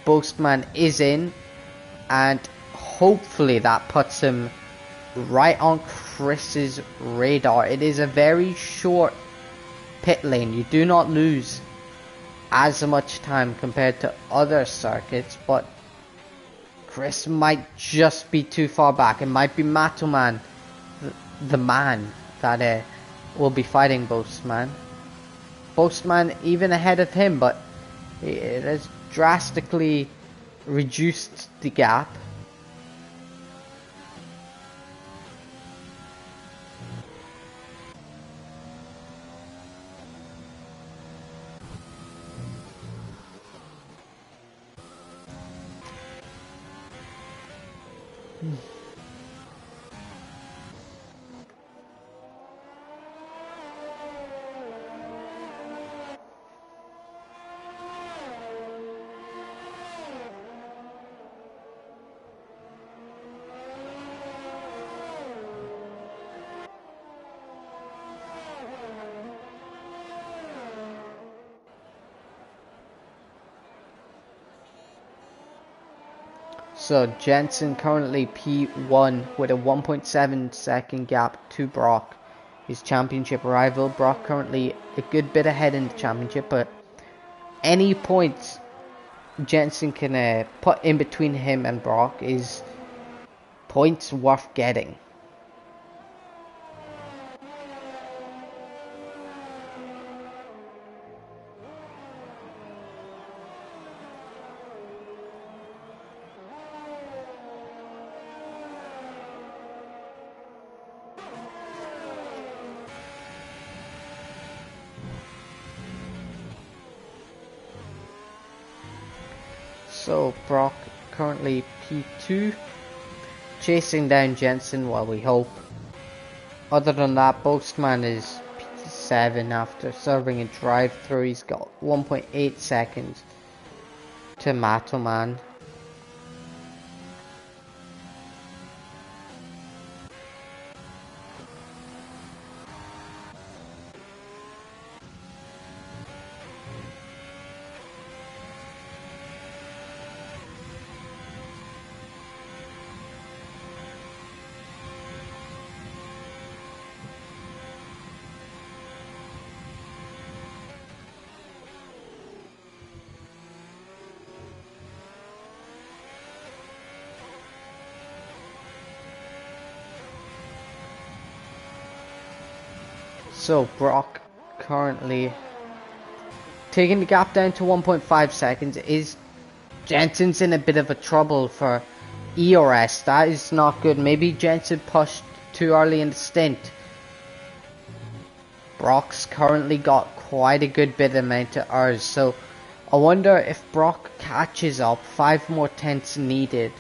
Boastman is in, and hopefully that puts him right on Chris's radar. It is a very short pit lane. You do not lose as much time compared to other circuits, but Chris might just be too far back. It might be Matoman, the man that will be fighting Boastman. Boastman even ahead of him, but it has drastically reduced the gap. So Jensen currently P1 with a 1.7 second gap to Brock, his championship rival. Brock currently a good bit ahead in the championship, but any points Jensen can put in between him and Brock is points worth getting. So Brock currently P2, chasing down Jensen while we hope. Other than that, Boastman is P7 after serving a drive-through. He's got 1.8 seconds to Matoman. So Brock currently taking the gap down to 1.5 seconds. Is Jensen's in a bit of a trouble for E.O.R. That is not good. Maybe Jensen pushed too early in the stint. Brock's currently got quite a good bit amount of hours, so I wonder if Brock catches up. 5 more tenths needed.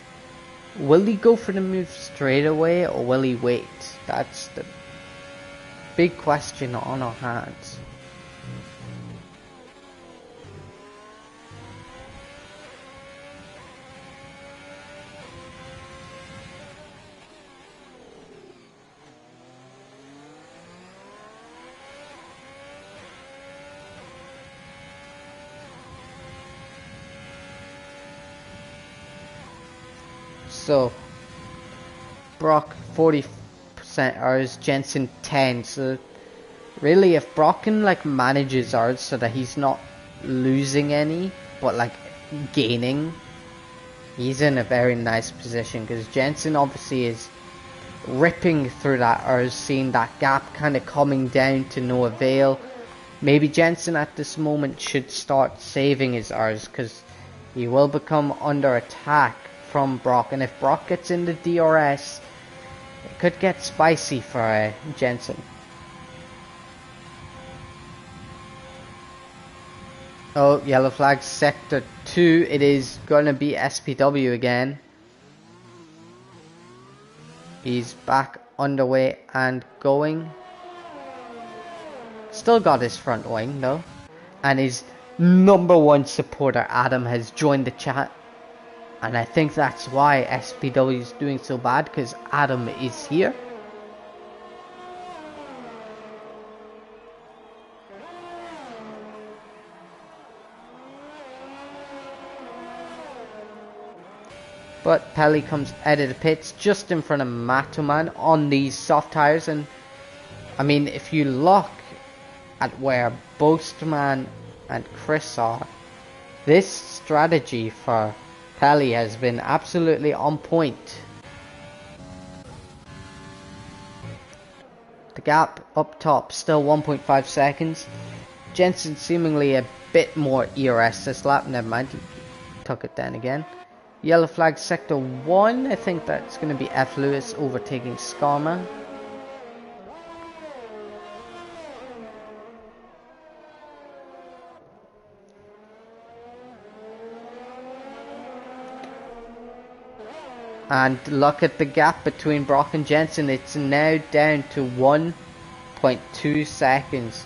Will he go for the move straight away, or will he wait? That's the big question on our hands. So Brock 40% hours, Jensen 10. So really, if Brock can like manage his hours so that he's not losing any, but like gaining, he's in a very nice position, because Jensen obviously is ripping through that hours, seeing that gap kind of coming down to no avail. Maybe Jensen at this moment should start saving his hours, because he will become under attack from Brock, and if Brock gets in the DRS, it could get spicy for Jensen. Oh, yellow flag, sector 2. It is going to be SPW again. He's back underway and going. Still got his front wing though. And his number one supporter, Adam, has joined the chat. And I think that's why SPW is doing so bad, because Adam is here. But Pelly comes out of the pits just in front of Matoman on these soft tires. And I mean, if you look at where Boastman and Chris are, this strategy for Pelly has been absolutely on point. The gap up top still 1.5 seconds. Jensen seemingly a bit more ERS this lap. Never mind, he took it down again. Yellow flag sector 1. I think that's going to be F. Lewis overtaking Skarma. And look at the gap between Brock and Jensen. It's now down to 1.2 seconds.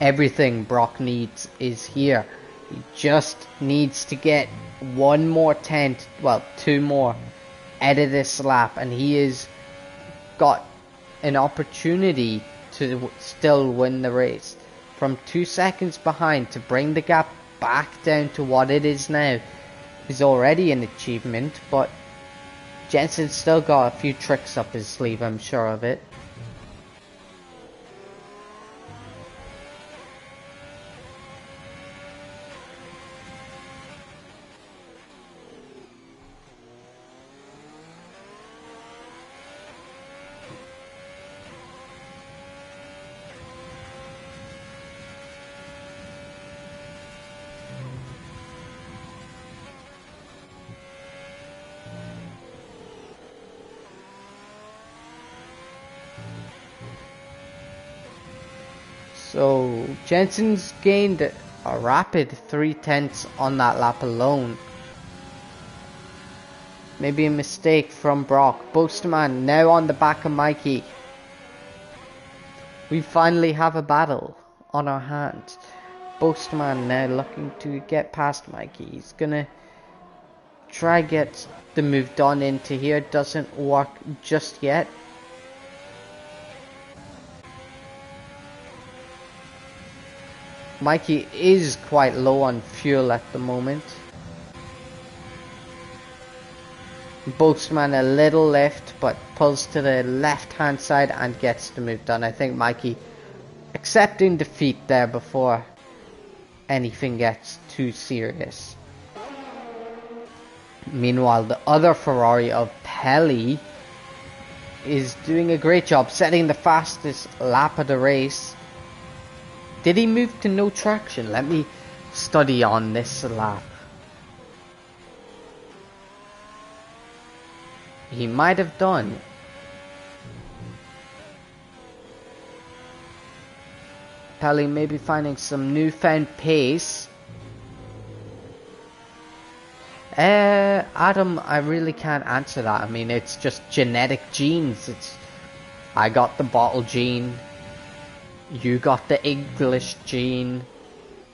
Everything Brock needs is here. He just needs to get one more tent, well, two more out of this lap, and he has got an opportunity to still win the race. From 2 seconds behind to bring the gap back down to what it is now is already an achievement, but Jensen's still got a few tricks up his sleeve, I'm sure of it. So Jensen's gained a rapid 3/10 on that lap alone. Maybe a mistake from Brock. Boastman now on the back of Mikey. We finally have a battle on our hands. Boastman now looking to get past Mikey. He's gonna try get the move done into here. Doesn't work just yet. Mikey is quite low on fuel at the moment. Boastman a little left, but pulls to the left hand side and gets the move done. I think Mikey accepting defeat there before anything gets too serious. Meanwhile, the other Ferrari of Pelly is doing a great job setting the fastest lap of the race. Did he move to no traction? Let me study on this lap. He might have done. Pelly maybe finding some newfound pace. Adam, I really can't answer that. I mean, it's just genetic genes. I got the bottle gene. You got the English gene.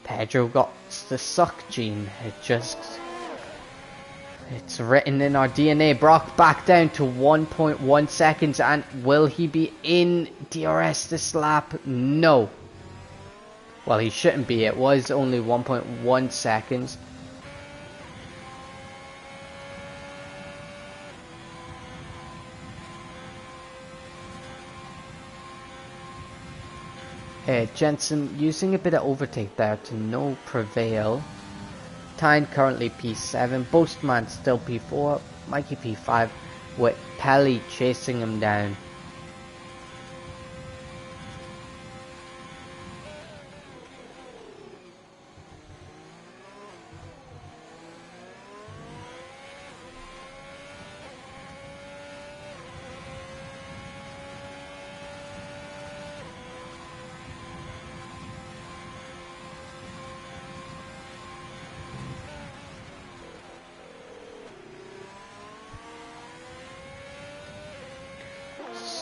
Pedro got the suck gene. It's written in our DNA. Brock back down to 1.1 seconds. And will he be in DRS this lap? No. Well, he shouldn't be. It was only 1.1 seconds. Jensen using a bit of overtake there to no prevail. Tyne currently P7, Boastman still P4, Mikey P5 with Pelly chasing him down.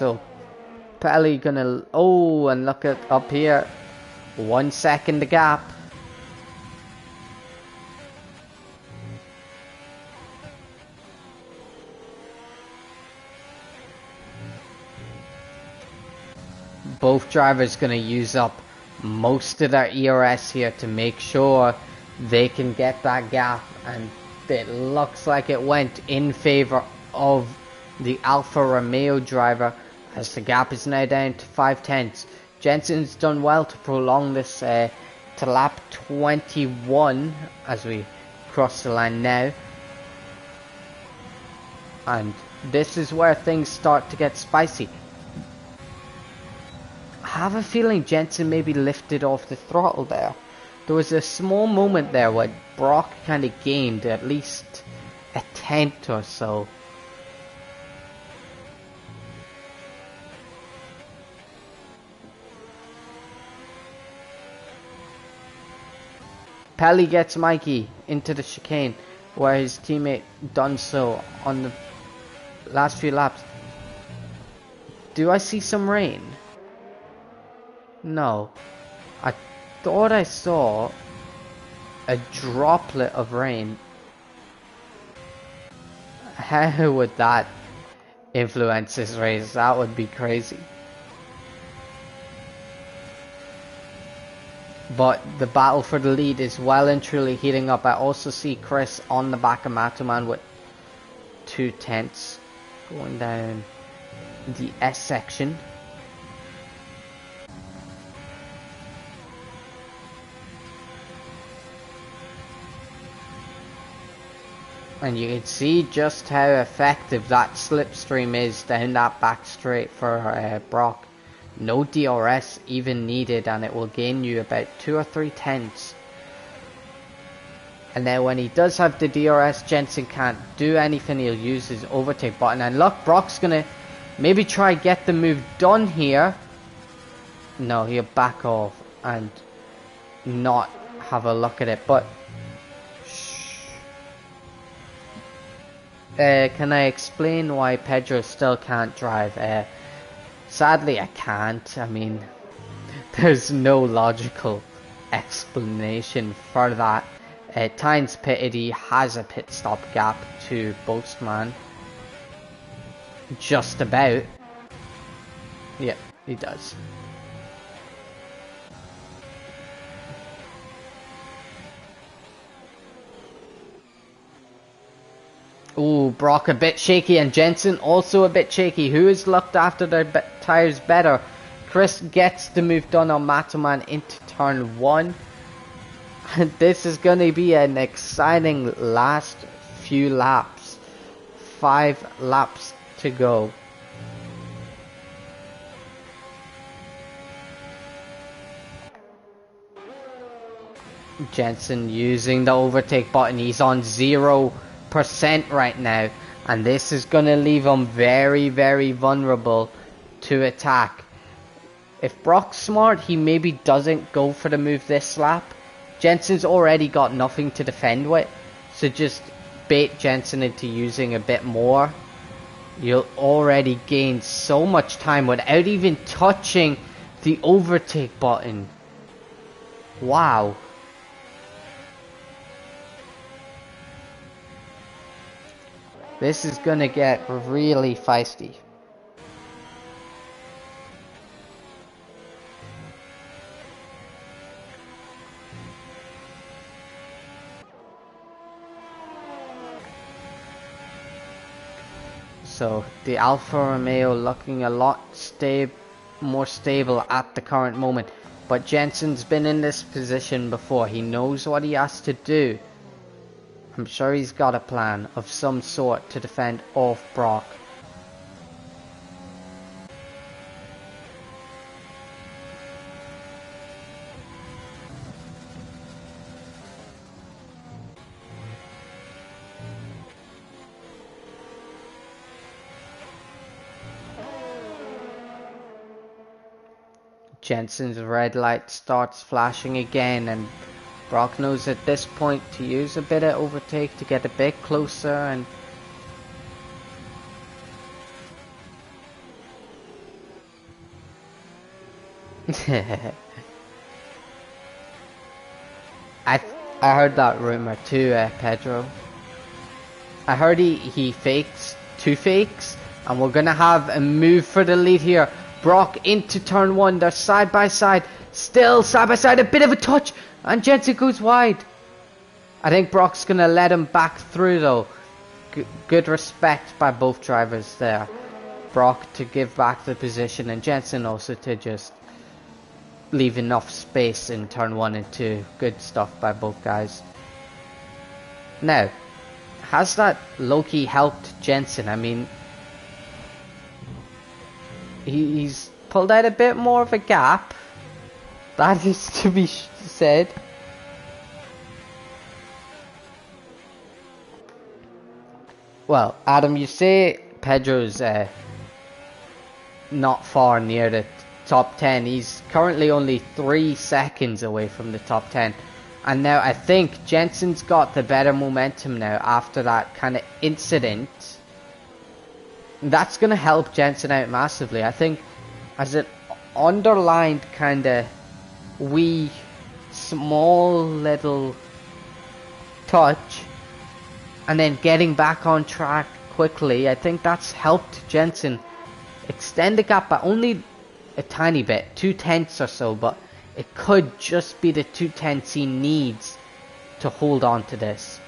So Pelly gonna, oh, and look at up here, 1 second the gap. Both drivers gonna use up most of their ERS here to make sure they can get that gap, and it looks like it went in favor of the Alfa Romeo driver, as the gap is now down to 5/10. Jensen's done well to prolong this to lap 21 as we cross the line now, and this is where things start to get spicy. I have a feeling Jensen maybe lifted off the throttle there. There was a small moment there where Brock kind of gained at least a tenth or so. Pelly gets Mikey into the chicane where his teammate done so on the last few laps. Do I see some rain? No. I thought I saw a droplet of rain. How would that influence this race? That would be crazy. But the battle for the lead is well and truly heating up. I also see Chris on the back of Matoman with 2/10 going down the S section. And you can see just how effective that slipstream is down that back straight for Brock. No DRS even needed, and it will gain you about 2 or 3 tenths. And then when he does have the DRS, Jensen can't do anything. He'll use his overtake button. And look, Brock's gonna maybe try get the move done here. No, he'll back off and not have a look at it. But can I explain why Pedro still can't drive? Sadly, I can't. I mean, there's no logical explanation for that. Tynes pitted. He has a pit stop gap to Boastman. Just about. Yeah, he does. Ooh, Brock a bit shaky, and Jensen also a bit shaky. Who has looked after their tyres better? Chris gets the move done on Matoman into turn 1. And this is going to be an exciting last few laps. 5 laps to go. Jensen using the overtake button. He's on 0% right now, and this is going to leave him very, very vulnerable to attack. If Brock's smart, he maybe doesn't go for the move this lap. Jensen's already got nothing to defend with, so just bait Jensen into using a bit more. You'll already gain so much time without even touching the overtake button. Wow. This is gonna get really feisty. So the Alfa Romeo looking a lot more stable at the current moment. But Jensen's been in this position before. He knows what he has to do. I'm sure he's got a plan of some sort to defend off Brock. Jensen's red light starts flashing again, and Brock knows at this point to use a bit of overtake to get a bit closer. And I I heard that rumor too, Pedro. I heard he fakes two fakes, and we're gonna have a move for the lead here. Brock into turn one. They're side by side, still side by side. A bit of a touch, and Jensen goes wide. I think Brock's gonna let him back through though. Good respect by both drivers there. Brock to give back the position, and Jensen also to just leave enough space in turn 1 and 2. Good stuff by both guys. Now, has that low-key helped Jensen? I mean, he's pulled out a bit more of a gap. That is to be said. Well, Adam, you say Pedro's not far near the top 10. He's currently only 3 seconds away from the top 10. And now I think Jensen's got the better momentum now after that kind of incident. That's going to help Jensen out massively. I think as an underlined kind of wee, small little touch, and then getting back on track quickly, I think that's helped Jensen extend the gap by only a tiny bit, 0.2 or so, but it could just be the 0.2 he needs to hold on to this.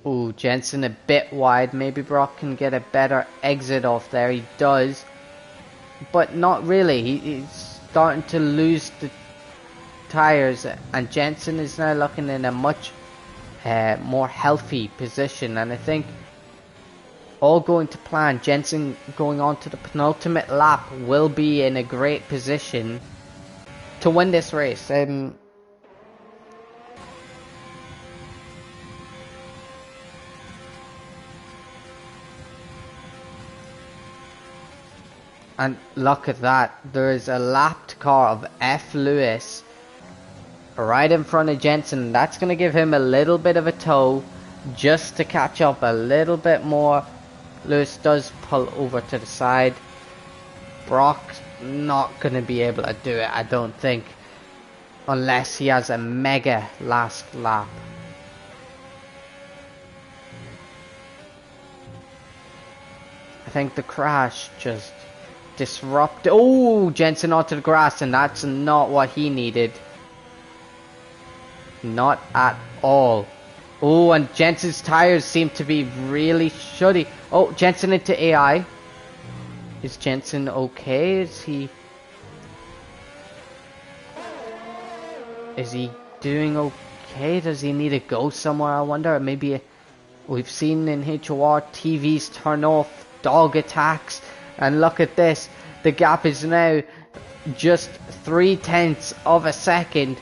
Ooh, Jensen a bit wide. Maybe Brock can get a better exit off there. He does. But not really. He's starting to lose the tyres. And Jensen is now looking in a much more healthy position. And I think all going to plan, Jensen going on to the penultimate lap will be in a great position to win this race. And look at that, there is a lapped car of F. Lewis right in front of Jensen. That's going to give him a little bit of a tow just to catch up a little bit more. Lewis does pull over to the side. Brock's not going to be able to do it, I don't think, unless he has a mega last lap. I think the crash just disrupted. Oh, Jensen onto the grass, and that's not what he needed. Not at all. Oh, and Jensen's tires seem to be really shoddy. Oh, Jensen into AI. Is Jensen okay? Is he doing okay? Does he need to go somewhere, I wonder? Maybe we've seen in H.O.R. TVs turn off, dog attacks. And look at this, the gap is now just 0.3 of a second.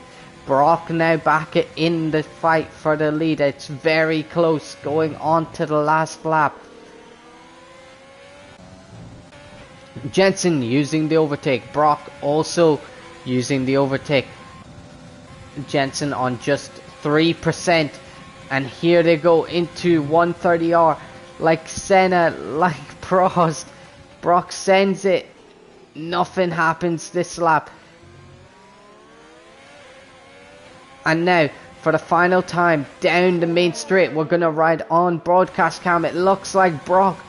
Brock now back in the fight for the lead. It's very close going on to the last lap. Jensen using the overtake. Brock also using the overtake. Jensen on just 3%. And here they go into 130R. Like Senna, like Prost. Brock sends it. Nothing happens this lap. And now, for the final time, down the main straight, we're going to ride on broadcast cam. It looks like Brock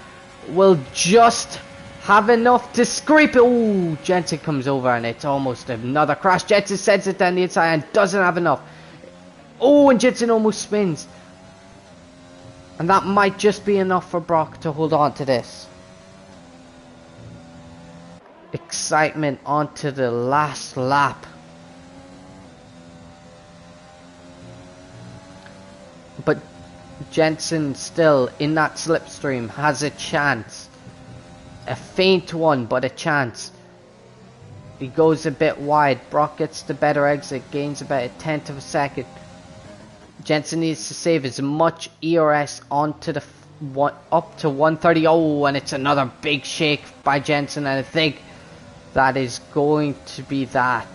will just have enough to scrape it. Oh, Jensen comes over and it's almost another crash. Jensen sends it down the inside and doesn't have enough. Oh, and Jensen almost spins. And that might just be enough for Brock to hold on to this. excitement onto the last lap. But Jensen still in that slipstream has a chance. A faint one, but a chance. He goes a bit wide. Brock gets the better exit, gains about a tenth of a second. Jensen needs to save as much ERS onto the up to 130. Oh, and it's another big shake by Jensen, and I think that is going to be that.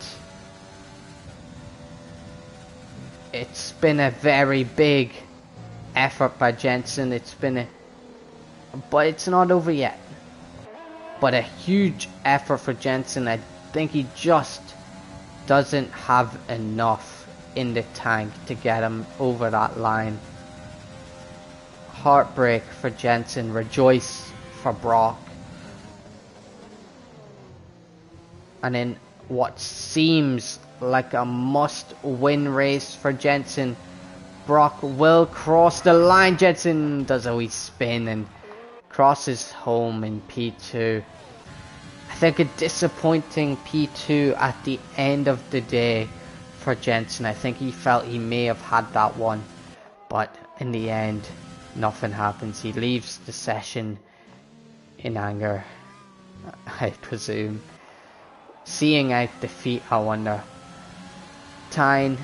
It's been a very big effort by Jensen. But it's not over yet. But a huge effort for Jensen. I think he just doesn't have enough in the tank to get him over that line. Heartbreak for Jensen. Rejoice for Brock. And in what seems like a must-win race for Jensen, Brock will cross the line. Jensen does a wee spin and crosses home in P2. I think a disappointing P2 at the end of the day for Jensen. I think he felt he may have had that one, but in the end, nothing happens. He leaves the session in anger, I presume. Seeing out defeat, I wonder. Tyne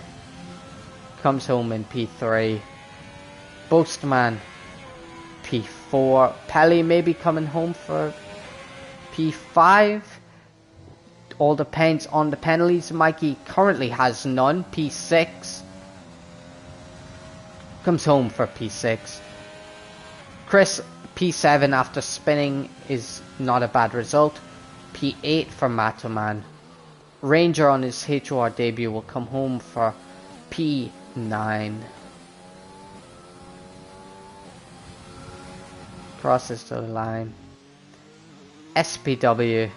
comes home in P3. Boastman P4. Pelly maybe coming home for P5. All depends on the penalties. Mikey currently has none. P6. Comes home for P6. Chris P7 after spinning is not a bad result. P8 for Matoman. Ranger on his H.O.R debut will come home for P9. Crosses the line. SPW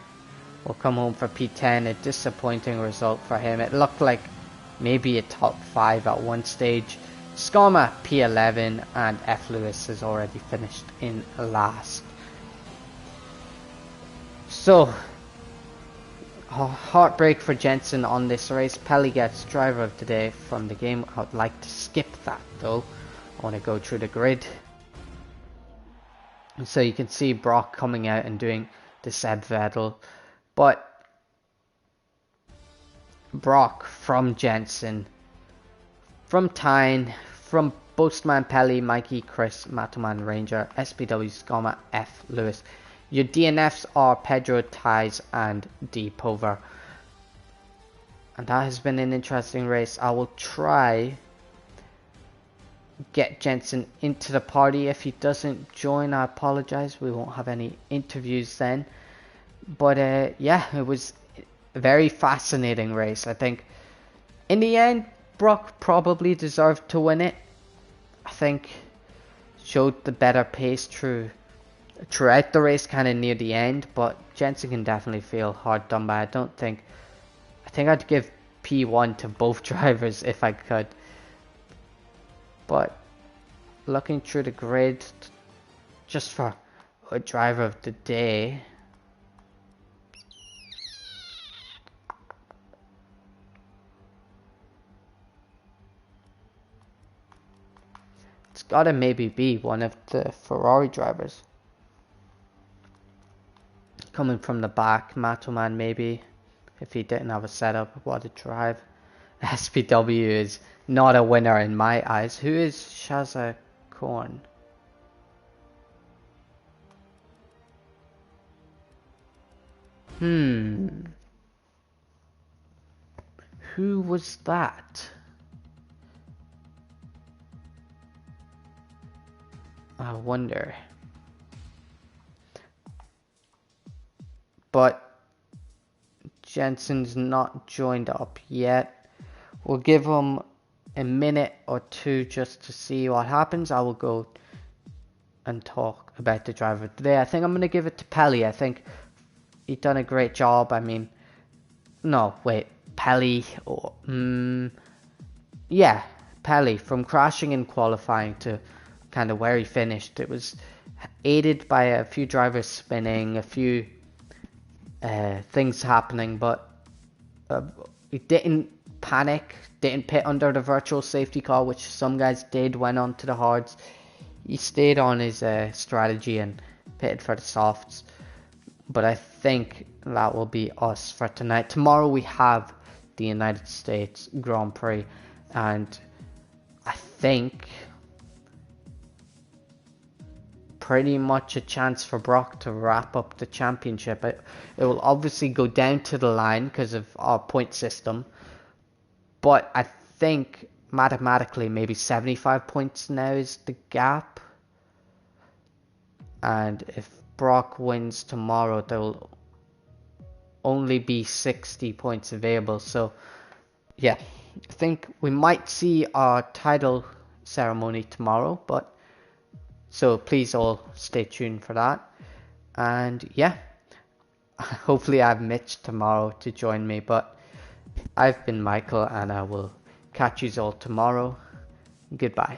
will come home for P10. A disappointing result for him. It looked like maybe a top 5 at one stage. Skama P11 and F. Lewis has already finished in last. So, heartbreak for Jensen on this race. Pelly gets driver of the day from the game. I would like to skip that though. I want to go through the grid. So you can see Brock coming out and doing the Seb Vettel. But Brock from Jensen, from Tyne, from Boastman, Pelly, Mikey, Chris, Matoman, Ranger, SPW, Skama, F. Lewis. Your DNFs are Pedro, Ties, and D. Pover. And that has been an interesting race. I will try get Jensen into the party. If he doesn't join, I apologize. We won't have any interviews then. But yeah, it was a very fascinating race. I think in the end, Brock probably deserved to win it. I think showed the better pace throughout the race, kind of near the end, but Jensen can definitely feel hard done by. I think I'd give P1 to both drivers if I could. But looking through the grid, just for a driver of the day, it's gotta maybe be one of the Ferrari drivers. Coming from the back, Matoman maybe, if he didn't have a setup, what a drive. SPW is not a winner in my eyes. Who is Shaza Korn? Who was that? I wonder. But Jensen's not joined up yet. We'll give him a minute or two just to see what happens. I will go and talk about the driver today. I think I'm going to give it to Pelly. I think he done a great job. I mean, no, wait, Pelly. Yeah, Pelly, from crashing in qualifying to kind of where he finished. It was aided by a few drivers spinning, a few things happening, but he didn't panic, didn't pit under the virtual safety car, which some guys did, went on to the hards. He stayed on his strategy and pitted for the softs. But I think that will be us for tonight. Tomorrow we have the United States Grand Prix, and I think pretty much a chance for Brock to wrap up the championship. It will obviously go down to the line because of our point system, but I think mathematically maybe 75 points now is the gap, and if Brock wins tomorrow, there will only be 60 points available. So yeah, I think we might see our title ceremony tomorrow, but so please all stay tuned for that. And yeah, hopefully I have Mitch tomorrow to join me, but I've been Michael and I will catch you all tomorrow. Goodbye.